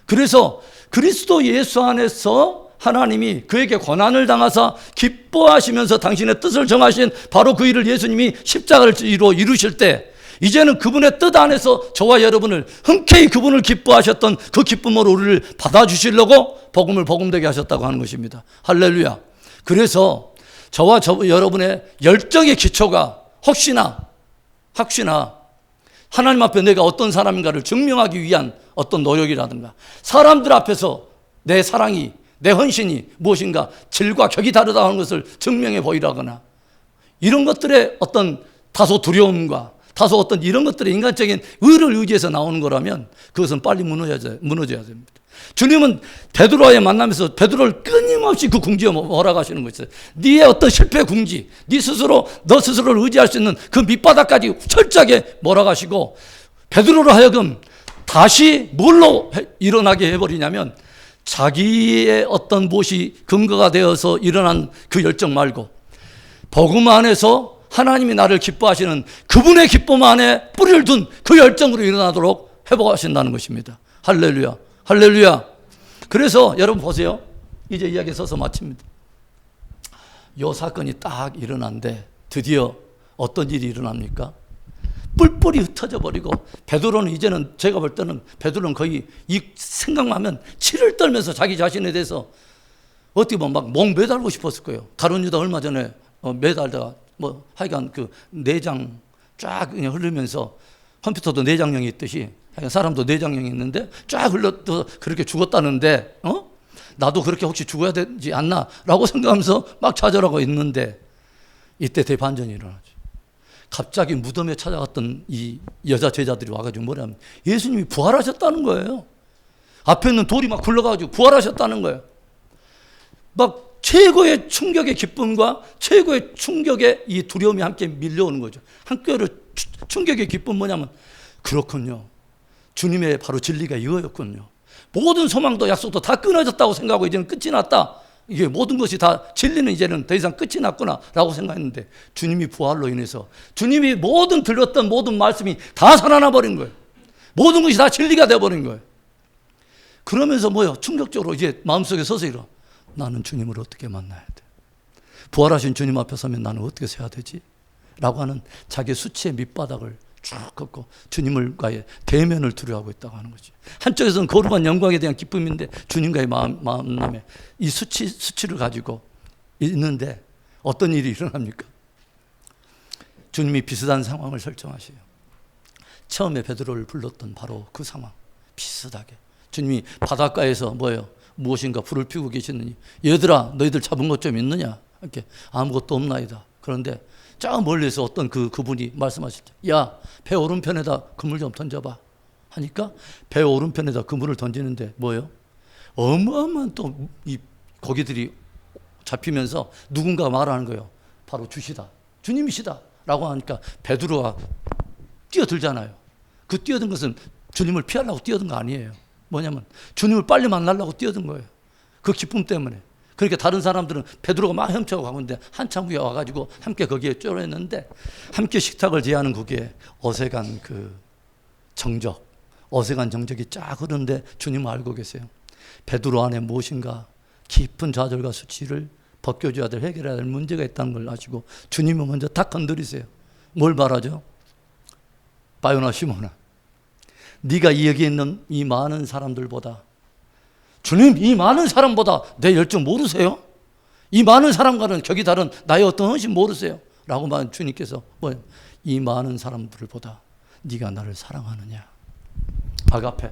그래서 그리스도 예수 안에서 하나님이 그에게 고난을 당하사 기뻐하시면서 당신의 뜻을 정하신 바로 그 일을 예수님이 십자가를 이루실 때 이제는 그분의 뜻 안에서 저와 여러분을 흔쾌히 그분을 기뻐하셨던 그 기쁨으로 우리를 받아주시려고 복음을 복음되게 하셨다고 하는 것입니다. 할렐루야. 그래서 저와 여러분의 열정의 기초가 혹시나 하나님 앞에 내가 어떤 사람인가를 증명하기 위한 어떤 노력이라든가 사람들 앞에서 내 사랑이 내 헌신이 무엇인가 질과 격이 다르다고 하는 것을 증명해 보이라거나 이런 것들의 어떤 다소 두려움과 다소 어떤 이런 것들의 인간적인 의를 의지해서 나오는 거라면 그것은 빨리 무너져야 됩니다. 주님은 베드로와의 만남에서 베드로를 끊임없이 그 궁지에 몰아가시는 것이에요. 네의 어떤 실패 궁지, 너 스스로를 의지할 수 있는 그 밑바닥까지 철저하게 몰아가시고 베드로로 하여금 다시 뭘로 일어나게 해버리냐면 자기의 어떤 무엇이 근거가 되어서 일어난 그 열정 말고 복음 안에서 하나님이 나를 기뻐하시는 그분의 기쁨 안에 뿌리를 둔 그 열정으로 일어나도록 회복하신다는 것입니다. 할렐루야. 할렐루야. 그래서 여러분 보세요. 이제 이야기 서서 마칩니다. 이 사건이 딱 일어난데 드디어 어떤 일이 일어납니까? 뿔뿔이 흩어져 버리고 베드로는 이제는 제가 볼 때는 베드로는 거의 이 생각나면 치를 떨면서 자기 자신에 대해서 어떻게 보면 막 목 매달고 싶었을 거예요. 가룟 유다 얼마 전에 매달다가 뭐 하여간 그 내장 쫙 그냥 흐르면서 컴퓨터도 내장형이 있듯이 사람도 내장형이 있는데 쫙 흘러서 그렇게 죽었다는데 나도 그렇게 혹시 죽어야 되지 않나 라고 생각하면서 막 찾아라고 있는데 이때 대반전이 일어나죠. 갑자기 무덤에 찾아갔던 이 여자 제자들이 와가지고 뭐냐면 예수님이 부활하셨다는 거예요. 앞에 있는 돌이 막 굴러가지고 부활하셨다는 거예요. 막 최고의 충격의 기쁨과 최고의 충격의 이 두려움이 함께 밀려오는 거죠. 한꺼번에 충격의 기쁨 뭐냐면 그렇군요. 주님의 바로 진리가 이거였군요. 모든 소망도 약속도 다 끊어졌다고 생각하고 이제는 끝이 났다. 이게 모든 것이 다 진리는 이제는 더 이상 끝이 났구나 라고 생각했는데 주님이 부활로 인해서 주님이 모든 들었던 모든 말씀이 다 살아나 버린 거예요. 모든 것이 다 진리가 되어버린 거예요. 그러면서 뭐요? 충격적으로 이제 마음속에 서서 이러 나는 주님을 어떻게 만나야 돼? 부활하신 주님 앞에 서면 나는 어떻게 서야 되지? 라고 하는 자기 수치의 밑바닥을 쭉 걷고 주님과의 대면을 두려워하고 있다고 하는 거지. 한쪽에서는 거룩한 영광에 대한 기쁨인데 주님과의 만남에 이 수치를 가지고 있는데 어떤 일이 일어납니까? 주님이 비슷한 상황을 설정하세요. 처음에 베드로를 불렀던 바로 그 상황 비슷하게 주님이 바닷가에서 뭐예요? 무엇인가 불을 피우고 계시느니 얘들아 너희들 잡은 것 좀 있느냐? 이렇게 아무것도 없나이다. 그런데 저 멀리서 어떤 그분이 말씀하실 때, 야, 배 오른편에다 그물 좀 던져봐. 하니까 배 오른편에다 그물을 던지는데 뭐예요? 어마어마한 또 이 고기들이 잡히면서 누군가 말하는 거예요. 바로 주시다. 주님이시다. 라고 하니까 베드로가 뛰어들잖아요. 그 뛰어든 것은 주님을 피하려고 뛰어든 거 아니에요. 뭐냐면 주님을 빨리 만나려고 뛰어든 거예요. 그 기쁨 때문에. 그러니까 다른 사람들은 베드로가 막 헤엄쳐 가고 있는데 한참 후에 와가지고 함께 거기에 쫄았는데 함께 식탁을 제하는 거기에 어색한 그 정적, 어색한 정적이 쫙 흐르는데 주님은 알고 계세요. 베드로 안에 무엇인가 깊은 좌절과 수치를 벗겨줘야 될, 해결해야 될 문제가 있다는 걸 아시고 주님은 먼저 탁 건드리세요. 뭘 말하죠? 바요나 시몬아, 네가 여기 있는 이 많은 사람들보다 주님 이 많은 사람보다 내 열정 모르세요? 이 많은 사람과는 격이 다른 나의 어떤 헌신 모르세요? 라고 말 주님께서 뭐예요? 이 많은 사람들보다 네가 나를 사랑하느냐? 아가페.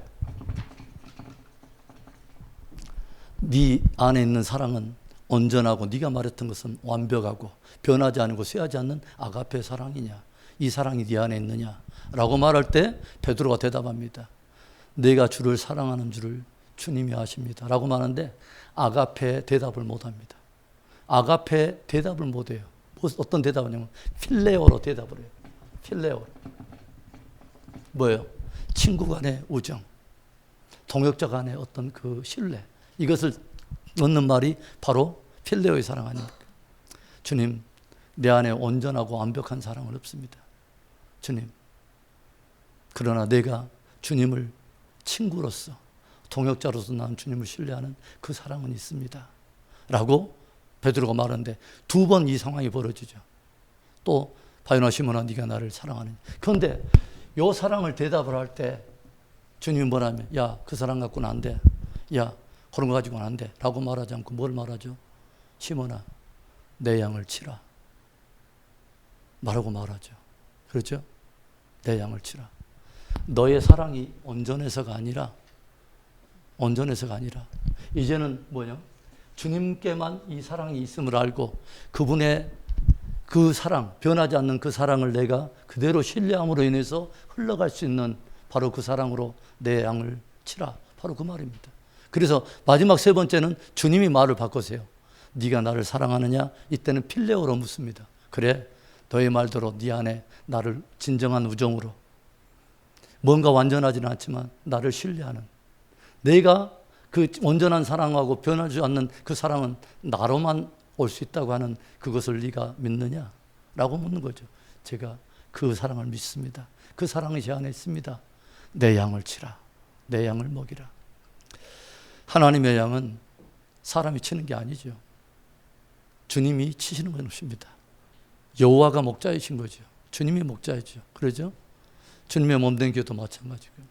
네 안에 있는 사랑은 온전하고 네가 말했던 것은 완벽하고 변하지 않고 쇠하지 않는 아가페 사랑이냐? 이 사랑이 네 안에 있느냐? 라고 말할 때 베드로가 대답합니다. 내가 주를 사랑하는 줄을 주님이 아십니다. 라고 말하는데 아가페 대답을 못합니다. 아가페 대답을 못해요. 어떤 대답을 하냐면 필레오로 대답을 해요. 필레오. 뭐예요? 친구 간의 우정, 동역자 간의 어떤 그 신뢰, 이것을 넣는 말이 바로 필레오의 사랑 아닙니까? 주님, 내 안에 온전하고 완벽한 사랑은 없습니다. 주님, 그러나 내가 주님을 친구로서, 동역자로서 난 주님을 신뢰하는 그 사랑은 있습니다. 라고 베드로가 말하는데 2번 이 상황이 벌어지죠. 또 바요나 시몬아 네가 나를 사랑하느냐. 그런데 이 사랑을 대답을 할 때 주님이 뭐라면 야, 그 사랑 갖고는 안 돼. 야, 그런 거 가지고는 안 돼. 라고 말하지 않고 뭘 말하죠? 시몬아, 내 양을 치라. 말하고 말하죠. 그렇죠? 내 양을 치라. 너의 사랑이 온전해서가 아니라 이제는 뭐냐? 주님께만 이 사랑이 있음을 알고 그분의 그 사랑, 변하지 않는 그 사랑을 내가 그대로 신뢰함으로 인해서 흘러갈 수 있는 바로 그 사랑으로 내 양을 치라. 바로 그 말입니다. 그래서 마지막 3번째는 주님이 말을 바꾸세요. 네가 나를 사랑하느냐? 이때는 필레오로 묻습니다. 그래, 너의 말대로 네 안에 나를 진정한 우정으로 뭔가 완전하지는 않지만 나를 신뢰하는, 내가 그 온전한 사랑하고 변하지 않는 그 사랑은 나로만 올 수 있다고 하는 그것을 네가 믿느냐? 라고 묻는 거죠. 제가 그 사랑을 믿습니다. 그 사랑이 제 안에 있습니다. 내 양을 치라. 내 양을 먹이라. 하나님의 양은 사람이 치는 게 아니죠. 주님이 치시는 것입니다. 여호와가 목자이신 거죠. 주님이 목자이죠. 그러죠? 주님의 몸된 교도 마찬가지고요.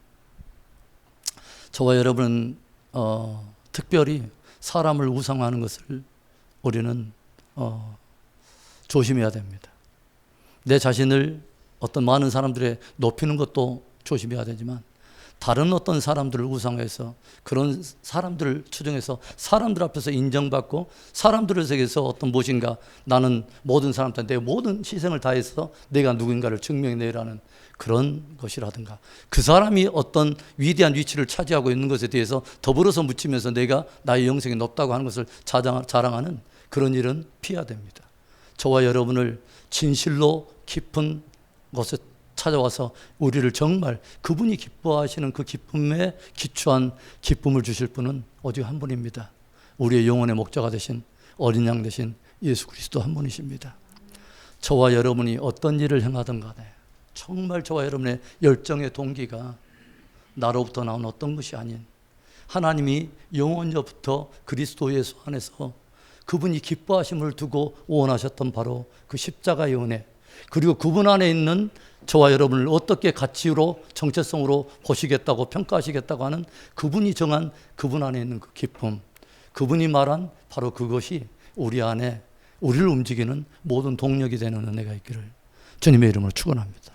저와 여러분은 특별히 사람을 우상화하는 것을 우리는 조심해야 됩니다. 내 자신을 어떤 많은 사람들에 높이는 것도 조심해야 되지만 다른 어떤 사람들을 우상해서 그런 사람들을 추정해서 사람들 앞에서 인정받고 사람들에게서 어떤 무엇인가 나는 모든 사람들한테 내 모든 희생을 다해서 내가 누군가를 증명해내라는 그런 것이라든가 그 사람이 어떤 위대한 위치를 차지하고 있는 것에 대해서 더불어서 묻히면서 내가 나의 영생이 높다고 하는 것을 자랑하는 그런 일은 피해야 됩니다. 저와 여러분을 진실로 깊은 곳에 찾아와서 우리를 정말 그분이 기뻐하시는 그 기쁨에 기초한 기쁨을 주실 분은 오직 한 분입니다. 우리의 영혼의 목자가 되신 어린 양 되신 예수 그리스도 한 분이십니다. 저와 여러분이 어떤 일을 행하든 간에 정말 저와 여러분의 열정의 동기가 나로부터 나온 어떤 것이 아닌 하나님이 영원전부터 그리스도 예수 안에서 그분이 기뻐하심을 두고 원하셨던 바로 그 십자가의 은혜, 그리고 그분 안에 있는 저와 여러분을 어떻게 가치로 정체성으로 보시겠다고 평가하시겠다고 하는 그분이 정한 그분 안에 있는 그 기쁨, 그분이 말한 바로 그것이 우리 안에 우리를 움직이는 모든 동력이 되는 은혜가 있기를 주님의 이름으로 축원합니다.